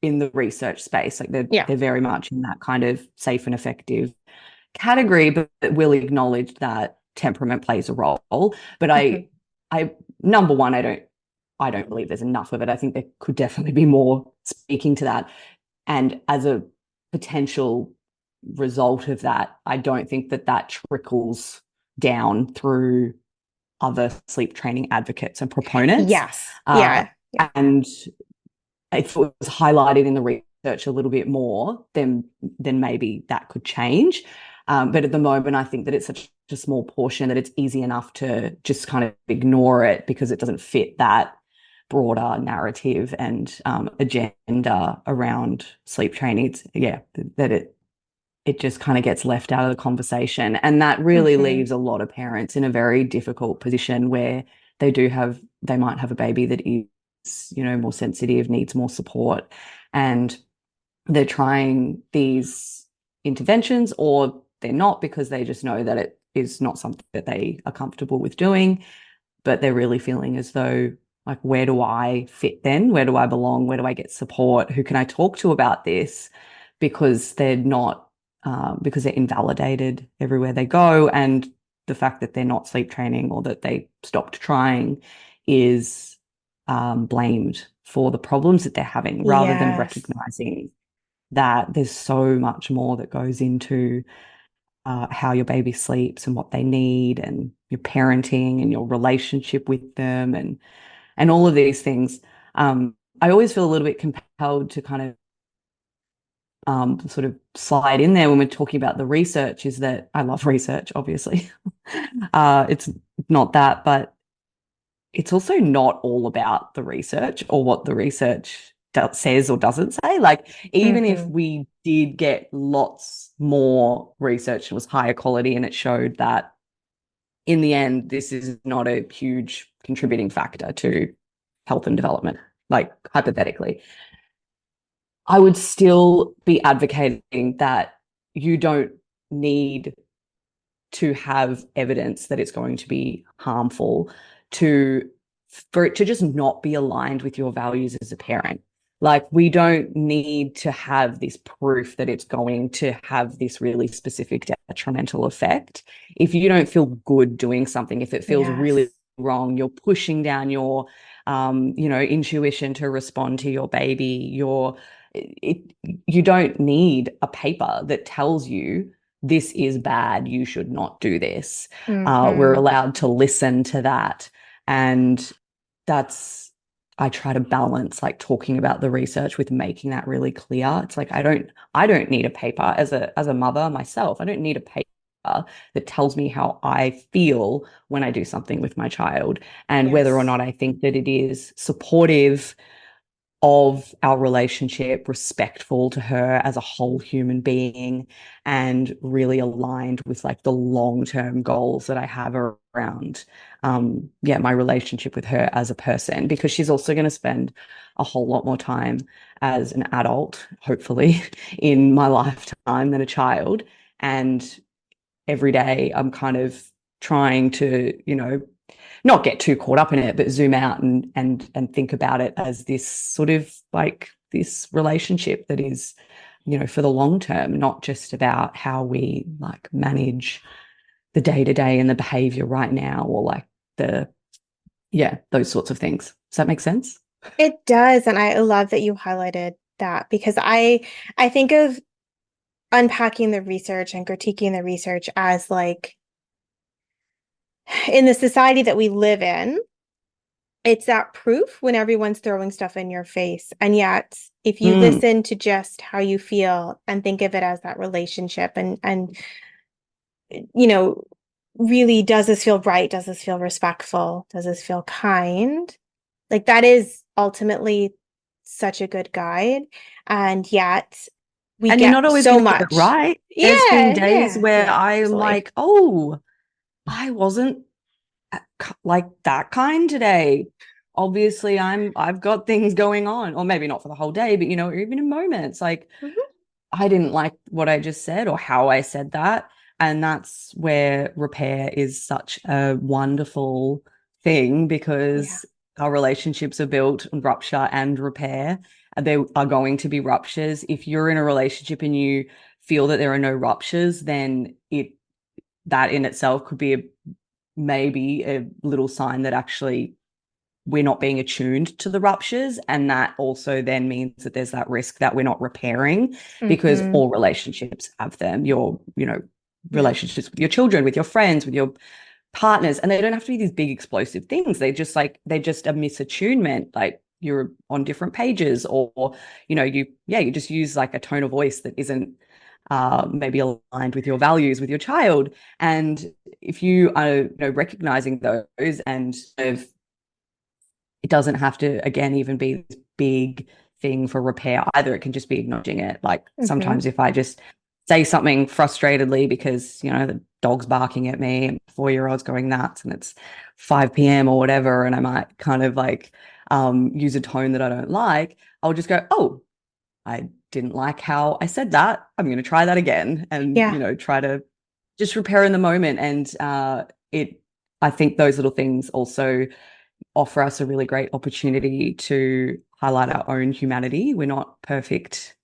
in the research space, like they're very much in that kind of safe and effective category, but will acknowledge that temperament plays a role. But I number one, I don't believe there's enough of it. I think there could definitely be more speaking to that. And as a potential result of that, I don't think that trickles down through other sleep training advocates and proponents. Yes. And if it was highlighted in the research a little bit more, then maybe that could change. But at the moment, I think that it's such a small portion that it's easy enough to just kind of ignore it because it doesn't fit that broader narrative and agenda around sleep training. It just kind of gets left out of the conversation. And that really leaves a lot of parents in a very difficult position where they might have a baby that is, more sensitive, needs more support, and they're trying these interventions, or they're not, because they just know that is not something that they are comfortable with doing, but they're really feeling as though, like, where do I fit then? Where do I belong? Where do I get support? Who can I talk to about this? Because they're not, because they're invalidated everywhere they go. And the fact that they're not sleep training or that they stopped trying is blamed for the problems that they're having, rather than Yes. recognizing that there's so much more that goes into how your baby sleeps and what they need, and your parenting and your relationship with them, and all of these things. I always feel a little bit compelled to kind of sort of slide in there when we're talking about the research, is that I love research, obviously. It's not that, but it's also not all about the research or what the research says or doesn't say. Like, even if we did get lots more research and was higher quality and it showed that in the end, this is not a huge contributing factor to health and development, like hypothetically, I would still be advocating that you don't need to have evidence that it's going to be harmful for it to just not be aligned with your values as a parent. Like, we don't need to have this proof that it's going to have this really specific detrimental effect. If you don't feel good doing something, if it feels really wrong, you're pushing down your intuition to respond to your baby, you don't need a paper that tells you this is bad, you should not do this. We're allowed to listen to that. And I try to balance, like, talking about the research with making that really clear. It's like, I don't need a paper as a mother myself. I don't need a paper that tells me how I feel when I do something with my child, and whether or not I think that it is supportive of our relationship, respectful to her as a whole human being, and really aligned with, like, the long-term goals that I have around my relationship with her as a person, because she's also going to spend a whole lot more time as an adult, hopefully, in my lifetime than a child. And every day I'm kind of trying to, not get too caught up in it, but zoom out and think about it as this sort of, like, this relationship that is, for the long term, not just about how we, like, manage the day-to-day and the behavior right now, or like those sorts of things. Does that make sense? It does. And I love that you highlighted that, because I think of unpacking the research and critiquing the research as, like, in the society that we live in, it's that proof when everyone's throwing stuff in your face. And yet, if you listen to just how you feel and think of it as that relationship, and really, does this feel right? Does this feel respectful? Does this feel kind? Like, that is ultimately such a good guide. And yet we you're not get always so going to get it much. right. There's been Yeah, days where I'm absolutely. like, oh, I wasn't like that kind today. Obviously, I've got things going on, or maybe not for the whole day, but, even in moments, like, I didn't like what I just said or how I said that. And that's where repair is such a wonderful thing, because our relationships are built on rupture and repair. There are going to be ruptures. If you're in a relationship and you feel that there are no ruptures, then that in itself could be maybe a little sign that actually we're not being attuned to the ruptures. And that also then means that there's that risk that we're not repairing, because all relationships have them. Your, relationships with your children, with your friends, with your partners, and they don't have to be these big explosive things. They're just a misattunement. Like, you're on different pages, or you just use, like, a tone of voice that isn't maybe aligned with your values with your child. And if you are, recognizing those, and if it doesn't have to, again, even be this big thing for repair either, it can just be acknowledging it. Like, sometimes if I just say something frustratedly because, the dog's barking at me and 4-year-old's going nuts and it's 5 p.m. or whatever, and I might kind of, like, use a tone that I don't like, I'll just go, oh, I didn't like how I said that. I'm going to try that again, and, try to just repair in the moment. And I think those little things also offer us a really great opportunity to highlight our own humanity. We're not perfect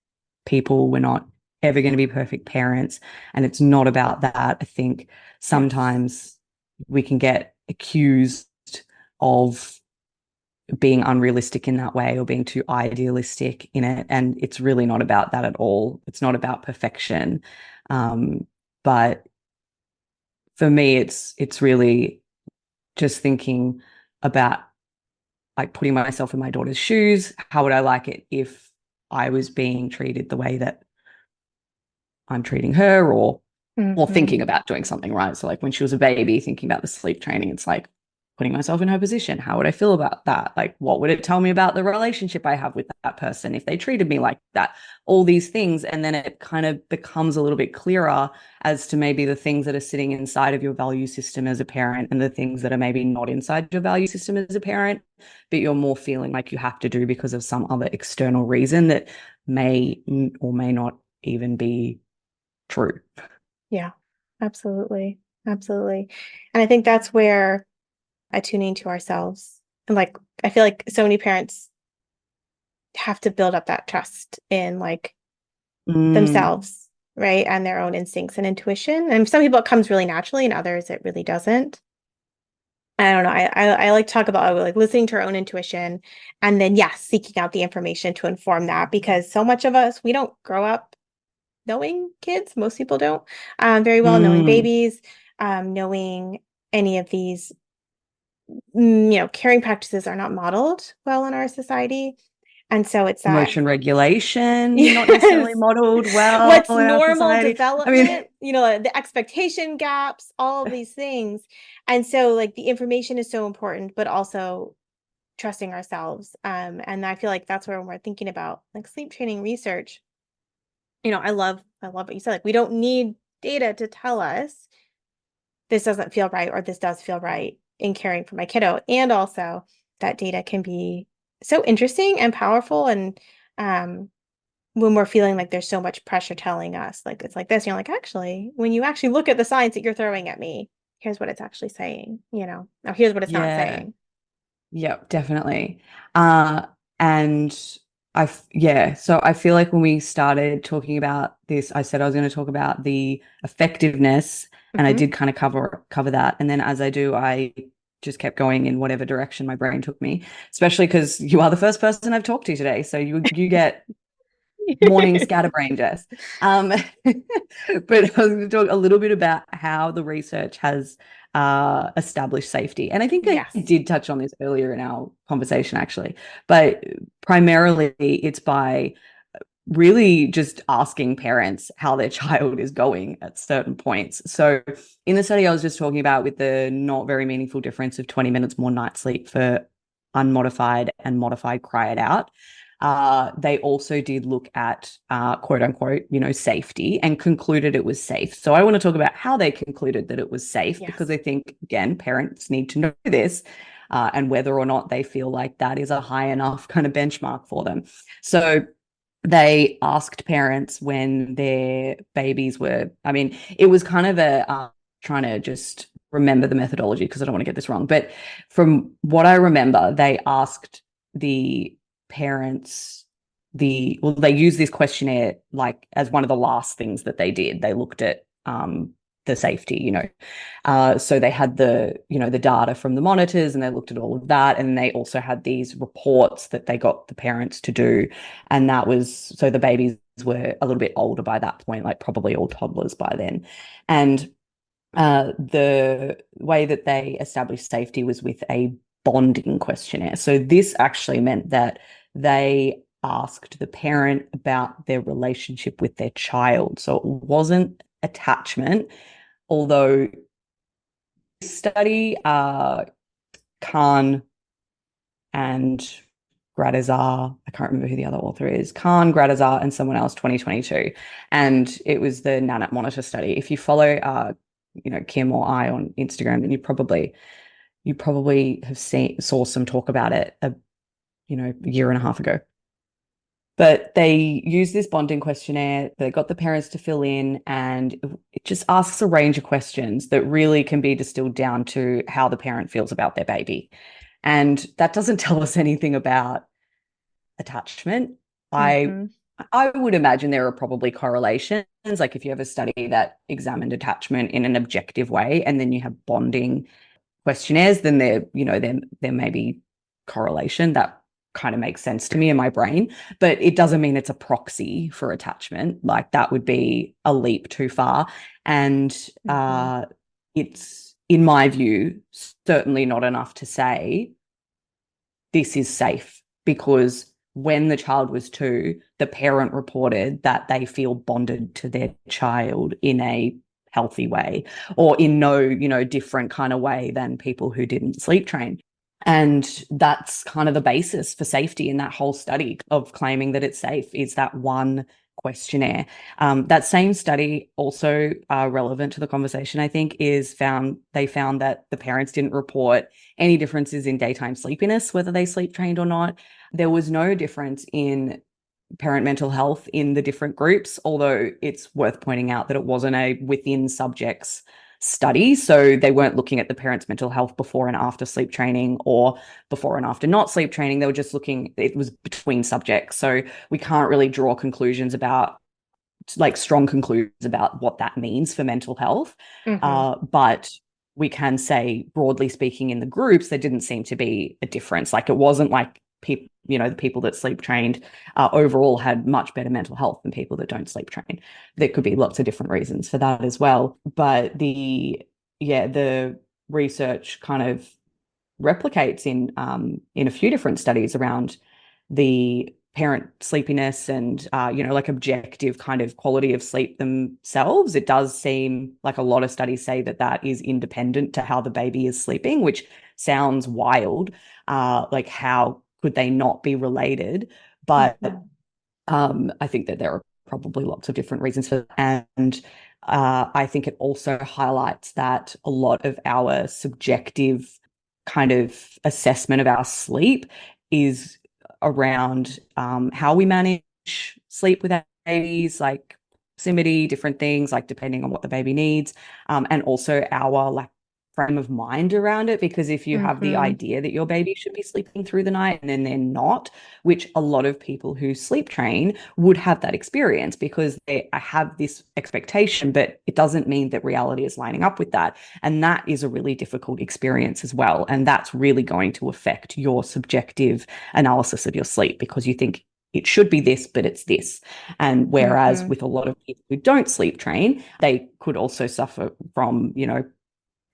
people. We're not ever going to be perfect parents. And it's not about that. I think Yes. sometimes we can get accused of being unrealistic in that way or being too idealistic in it. And it's really not about that at all. It's not about perfection. But for me, it's really just thinking about like putting myself in my daughter's shoes. How would I like it if I was being treated the way that I'm treating her, or thinking Hmm. about doing something, right? So like when she was a baby, thinking about the sleep training, it's like putting myself in her position. How would I feel about that? Like, what would it tell me about the relationship I have with that person if they treated me like that? All these things. And then it kind of becomes a little bit clearer as to maybe the things that are sitting inside of your value system as a parent and the things that are maybe not inside your value system as a parent, but you're more feeling like you have to do because of some other external reason that may or may not even be true. Yeah, absolutely. Absolutely. And I think that's where attuning to ourselves, and like, I feel like so many parents have to build up that trust in like Mm, themselves, right? And their own instincts and intuition. And some people it comes really naturally, and others it really doesn't. I don't know. I like to talk about like listening to our own intuition, and then yes, seeking out the information to inform that, because so much of us, we don't grow up knowing kids. Most people don't very well, knowing mm. babies, knowing any of these, caring practices are not modeled well in our society. And so it's that, Emotion regulation, not necessarily yes, modeled well what's in our normal society. I mean, development, the expectation gaps, all of these things. And so like the information is so important, but also trusting ourselves. And I feel like that's where when we're thinking about like sleep training research, I love what you said. Like we don't need data to tell us this doesn't feel right or this does feel right in caring for my kiddo. And also that data can be so interesting and powerful. And um, when we're feeling like there's so much pressure telling us, like it's like this, and you're like, actually, when you actually look at the science that you're throwing at me, here's what it's actually saying, now here's what it's not yeah, saying. yeah, definitely. Uh, and yeah, so I feel like when we started talking about this, I said I was going to talk about the effectiveness, and I Hmm. did kind of cover that. And then as I do, I just kept going in whatever direction my brain took me, especially because you are the first person I've talked to today. So you get morning scatterbrain, Jess. Um, but I was going to talk a little bit about how the research has established safety. And I think I Yes. did touch on this earlier in our conversation, actually. But primarily, it's by really just asking parents how their child is going at certain points. So, in the study I was just talking about, with the not very meaningful difference of 20 minutes more night sleep for unmodified and modified cry it out, they also did look at quote unquote, safety, and concluded it was safe. So I want to talk about how they concluded that it was safe, because Yes. I think, again, parents need to know this, and whether or not they feel like that is a high enough kind of benchmark for them. So they asked parents when their babies were, I mean, it was kind of a trying to just remember the methodology because I don't want to get this wrong. But from what I remember, they asked the parents they used this questionnaire like as one of the last things that they did. They looked at the safety, so they had the data from the monitors, and they looked at all of that, and they also had these reports that they got the parents to do, and that was so the babies were a little bit older by that point, like probably all toddlers by then, and the way that they established safety was with a bonding questionnaire. So this actually meant that they asked the parent about their relationship with their child. So it wasn't attachment, although study, Khan and Gradazar, I can't remember who the other author is, Khan, Gradazar, and someone else, 2022. And it was the Nanette Monitor study. If you follow, Kim or I on Instagram, then you probably have saw some talk about it, a year and a half ago. But they use this bonding questionnaire. They got the parents to fill in, and it just asks a range of questions that really can be distilled down to how the parent feels about their baby. And that doesn't tell us anything about attachment. I Mm-hmm. I would imagine there are probably correlations. Like if you have a study that examined attachment in an objective way, and then you have bonding questionnaires, then there may be correlation that kind of makes sense to me in my brain, but it doesn't mean it's a proxy for attachment. Like that would be a leap too far. And it's, in my view, certainly not enough to say this is safe, because when the child was 2, the parent reported that they feel bonded to their child in a healthy way, or in no, different kind of way than people who didn't sleep train. And that's kind of the basis for safety in that whole study of claiming that it's safe, is that one questionnaire. That same study, also relevant to the conversation, I think, they found that the parents didn't report any differences in daytime sleepiness, whether they sleep trained or not. There was no difference in parent mental health in the different groups, although it's worth pointing out that it wasn't a within subjects study. So they weren't looking at the parents' mental health before and after sleep training or before and after not sleep training. They were just looking, it was between subjects. So we can't really draw conclusions about, like, strong conclusions about what that means for mental health. But we can say, broadly speaking, in the groups, there didn't seem to be a difference. Like it wasn't like people, the people that sleep trained overall had much better mental health than people that don't sleep train. There could be lots of different reasons for that as well. But the research kind of replicates in a few different studies around the parent sleepiness and like objective kind of quality of sleep themselves. It does seem like a lot of studies say that that is independent to how the baby is sleeping, which sounds wild. Like how could they not be related? But I think that there are probably lots of different reasons for that. And I think it also highlights that a lot of our subjective kind of assessment of our sleep is around how we manage sleep with our babies, like proximity, different things, like depending on what the baby needs, and also our like frame of mind around it. Because if you have the idea that your baby should be sleeping through the night and then they're not, which a lot of people who sleep train would have that experience because they have this expectation, but it doesn't mean that reality is lining up with that. And that is a really difficult experience as well. And that's really going to affect your subjective analysis of your sleep, because you think it should be this, but it's this. And whereas with a lot of people who don't sleep train, they could also suffer from,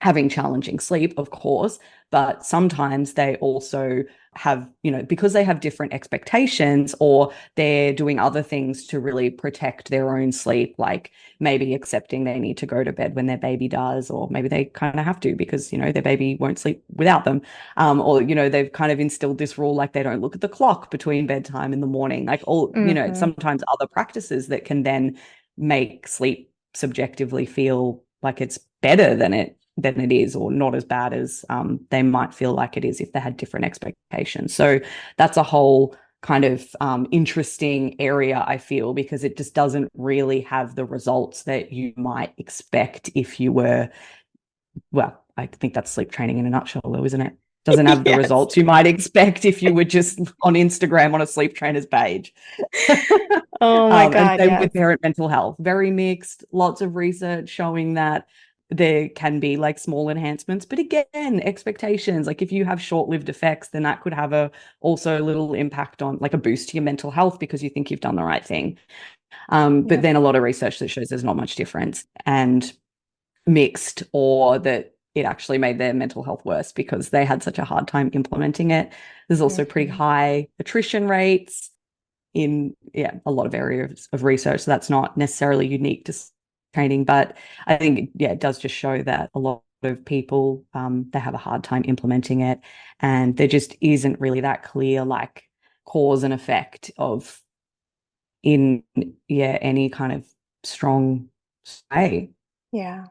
having challenging sleep, of course, but sometimes they also have, because they have different expectations, or they're doing other things to really protect their own sleep, like maybe accepting they need to go to bed when their baby does, or maybe they kind of have to because, their baby won't sleep without them. Or, they've kind of instilled this rule, like they don't look at the clock between bedtime and the morning, like all, sometimes other practices that can then make sleep subjectively feel like it's better than it is, or not as bad as they might feel like it is if they had different expectations. So that's a whole kind of interesting area, I feel, because it just doesn't really have the results that you might expect if you were, well, I think that's sleep training in a nutshell, though, isn't it? Doesn't have the results you might expect if you were just on Instagram on a sleep trainer's page. Oh my God, and same yes. with parent mental health. Very mixed, lots of research showing that there can be like small enhancements, but again, expectations. Like if you have short-lived effects, then that could have also a little impact on, like, a boost to your mental health because you think you've done the right thing. But then a lot of research that shows there's not much difference, and mixed, or that it actually made their mental health worse because they had such a hard time implementing it. There's also pretty high attrition rates in a lot of areas of research. So that's not necessarily unique to training, but I think it does just show that a lot of people they have a hard time implementing it, and there just isn't really that clear like cause and effect of in any kind of strong way. Yeah.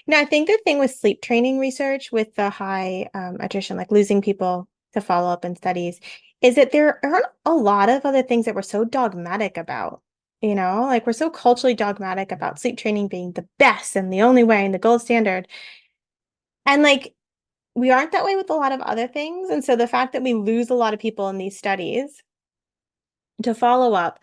Now, I think the thing with sleep training research with the high attrition, like losing people to follow up in studies, is that there aren't a lot of other things that we're so dogmatic about. Like we're so culturally dogmatic about sleep training being the best and the only way and the gold standard. And like we aren't that way with a lot of other things. And so the fact that we lose a lot of people in these studies to follow up,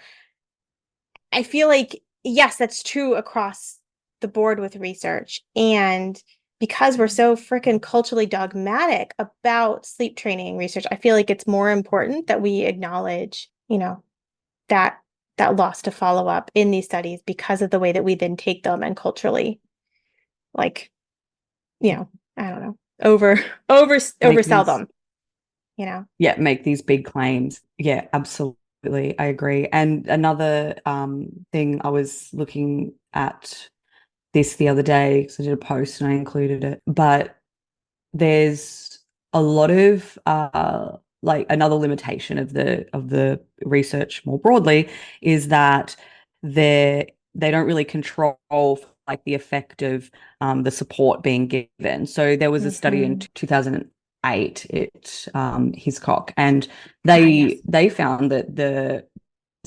I feel like, yes, that's true across the board with research. And because we're so freaking culturally dogmatic about sleep training research, I feel like it's more important that we acknowledge, that that loss to follow up in these studies because of the way that we then take them and culturally, like, I don't know, oversell them, Yeah, make these big claims. Yeah, absolutely. I agree. And another thing, I was looking at this the other day because I did a post and I included it, but there's a lot of like another limitation of the research more broadly is that they don't really control like the effect of the support being given. So there was a study in 2008 at Hiscock, and Yes. they found that the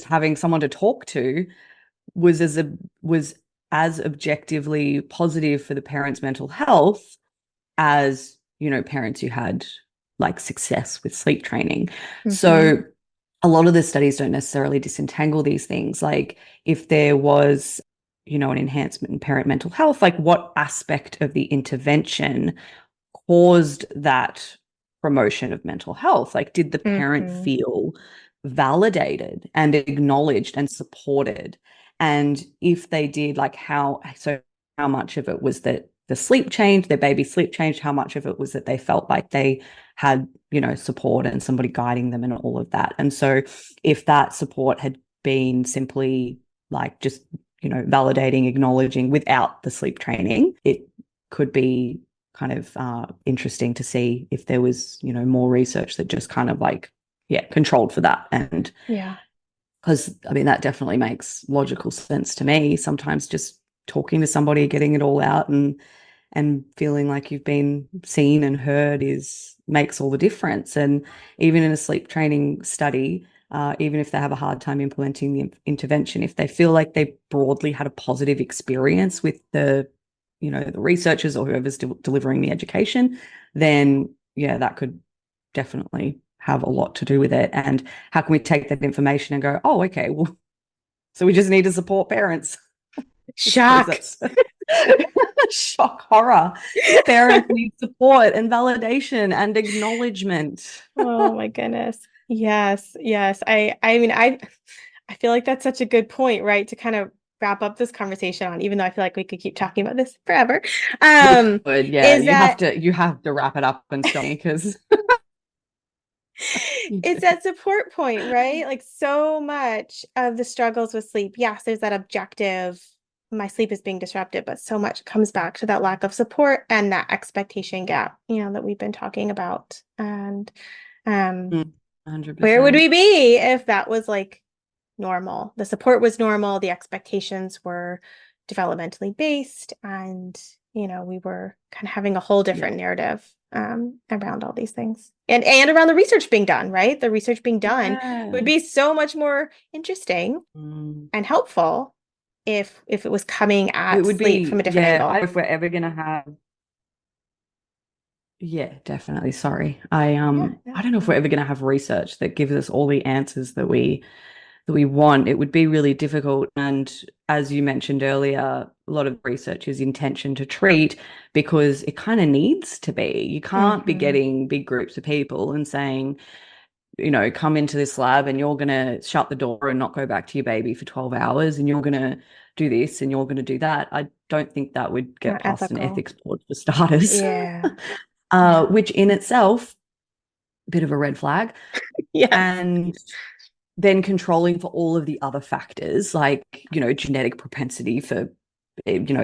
having someone to talk to was as objectively positive for the parents' mental health as parents who had like success with sleep training. So a lot of the studies don't necessarily disentangle these things. Like if there was an enhancement in parent mental health, like what aspect of the intervention caused that promotion of mental health? Like, did the parent feel validated and acknowledged and supported? And if they did, like how much of it was that the sleep changed, their baby sleep changed, how much of it was that they felt like they had, support and somebody guiding them and all of that. And so if that support had been simply like just, validating, acknowledging without the sleep training, it could be kind of interesting to see if there was, more research that just kind of like, controlled for that. And Yeah. because I mean, that definitely makes logical sense to me. Sometimes just talking to somebody, getting it all out and feeling like you've been seen and heard makes all the difference. And even in a sleep training study, even if they have a hard time implementing the intervention, if they feel like they broadly had a positive experience with the researchers or whoever's delivering the education, then that could definitely have a lot to do with it. And how can we take that information and go, oh, okay, well, so we just need to support parents. Shock. Shock, horror. Parents need support and validation and acknowledgement. Oh my goodness. Yes, yes. I mean, I feel like that's such a good point, right? To kind of wrap up this conversation on, even though I feel like we could keep talking about this forever. Yeah, Is that you have to wrap it up and stop me because it's that support point, right? Like so much of the struggles with sleep. Yes, there's that objective, my sleep is being disrupted, but so much comes back to that lack of support and that expectation gap, that we've been talking about. And 100%. where would we be if that was like normal? The support was normal, the expectations were developmentally based, and we were kind of having a whole different narrative around all these things, and around the research being done, right? The research being done would be so much more interesting and helpful if it was coming at It would sleep from be, a different angle. if we're ever gonna have, definitely. Sorry. I Yeah, I don't know if we're ever gonna have research that gives us all the answers that we want. It would be really difficult. And as you mentioned earlier, a lot of research is intention to treat because it kind of needs to be. You can't be getting big groups of people and saying, come into this lab and you're going to shut the door and not go back to your baby for 12 hours and you're going to do this and you're going to do that. I don't think that would get not past an ethical. ethics board for starters. Yeah. Yeah. Which in itself, a bit of a red flag. Yes. And then controlling for all of the other factors like, genetic propensity for,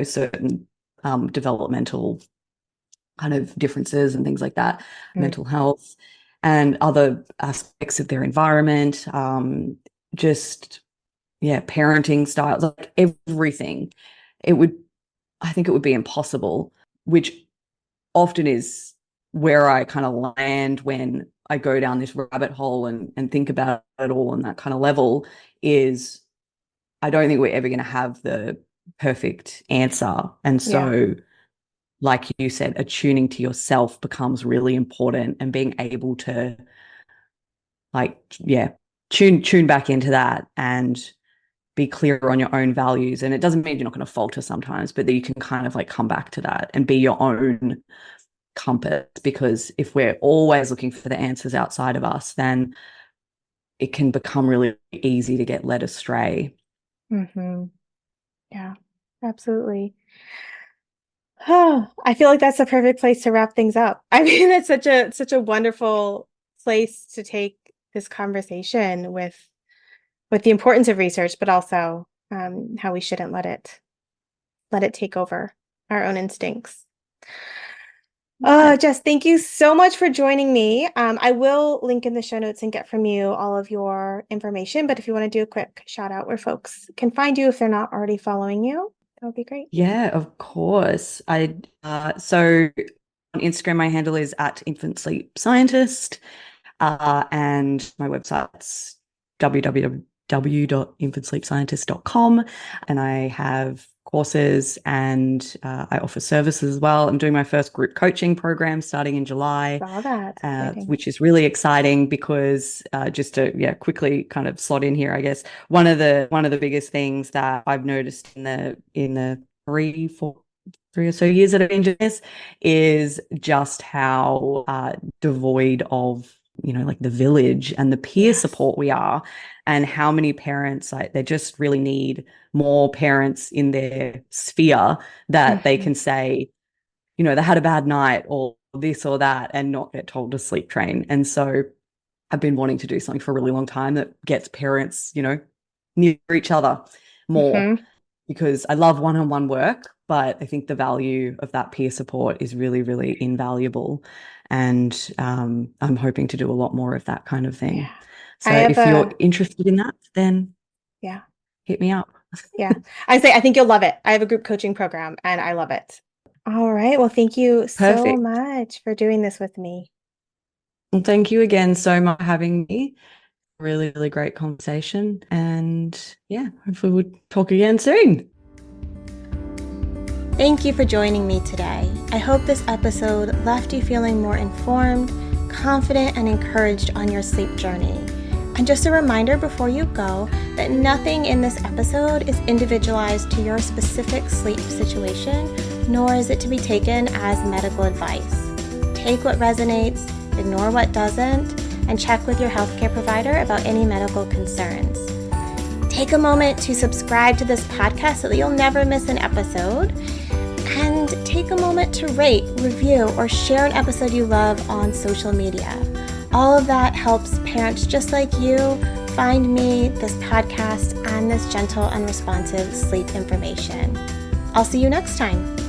certain developmental kind of differences and things like that, mental health and other aspects of their environment, just, parenting styles, like everything. I think it would be impossible, which often is where I kind of land when I go down this rabbit hole and think about it all on that kind of level is I don't think we're ever going to have the perfect answer. And so, like you said, attuning to yourself becomes really important, and being able to tune back into that and be clear on your own values. And it doesn't mean you're not going to falter sometimes, but that you can kind of like come back to that and be your own compass. Because if we're always looking for the answers outside of us, then it can become really easy to get led astray. Mm-hmm. Yeah, absolutely. Oh, I feel like that's the perfect place to wrap things up. I mean, it's such a wonderful place to take this conversation with the importance of research, but also how we shouldn't let it take over our own instincts. Oh, Jess, thank you so much for joining me. I will link in the show notes and get from you all of your information. But if you want to do a quick shout out where folks can find you if they're not already following you, that would be great. Yeah, of course. So on Instagram, my handle is at Infant Sleep Scientist, and my website's www.infantsleepscientist.com, and I have courses and I offer services as well. I'm doing my first group coaching program starting in July. Saw that. Which is really exciting because just to quickly kind of slot in here, I guess one of the biggest things that I've noticed in the 3 or so years that I've been doing this is just how devoid of like the village and the peer support we are, and how many parents they just really need more parents in their sphere that they can say, they had a bad night or this or that, and not get told to sleep train. And so I've been wanting to do something for a really long time that gets parents, near each other more, because I love one-on-one work, but I think the value of that peer support is really, really invaluable. And I'm hoping to do a lot more of that kind of thing. Yeah. So if you're interested in that, then hit me up. I think you'll love it. I have a group coaching program and I love it. All right. Well, thank you so much for doing this with me. Well, thank you again so much for having me. Really, really great conversation. And hopefully we'll talk again soon. Thank you for joining me today. I hope this episode left you feeling more informed, confident, and encouraged on your sleep journey. And just a reminder before you go that nothing in this episode is individualized to your specific sleep situation, nor is it to be taken as medical advice. Take what resonates, ignore what doesn't, and check with your healthcare provider about any medical concerns. Take a moment to subscribe to this podcast so that you'll never miss an episode. And take a moment to rate, review, or share an episode you love on social media. All of that helps parents just like you find me, this podcast, and this gentle and responsive sleep information. I'll see you next time.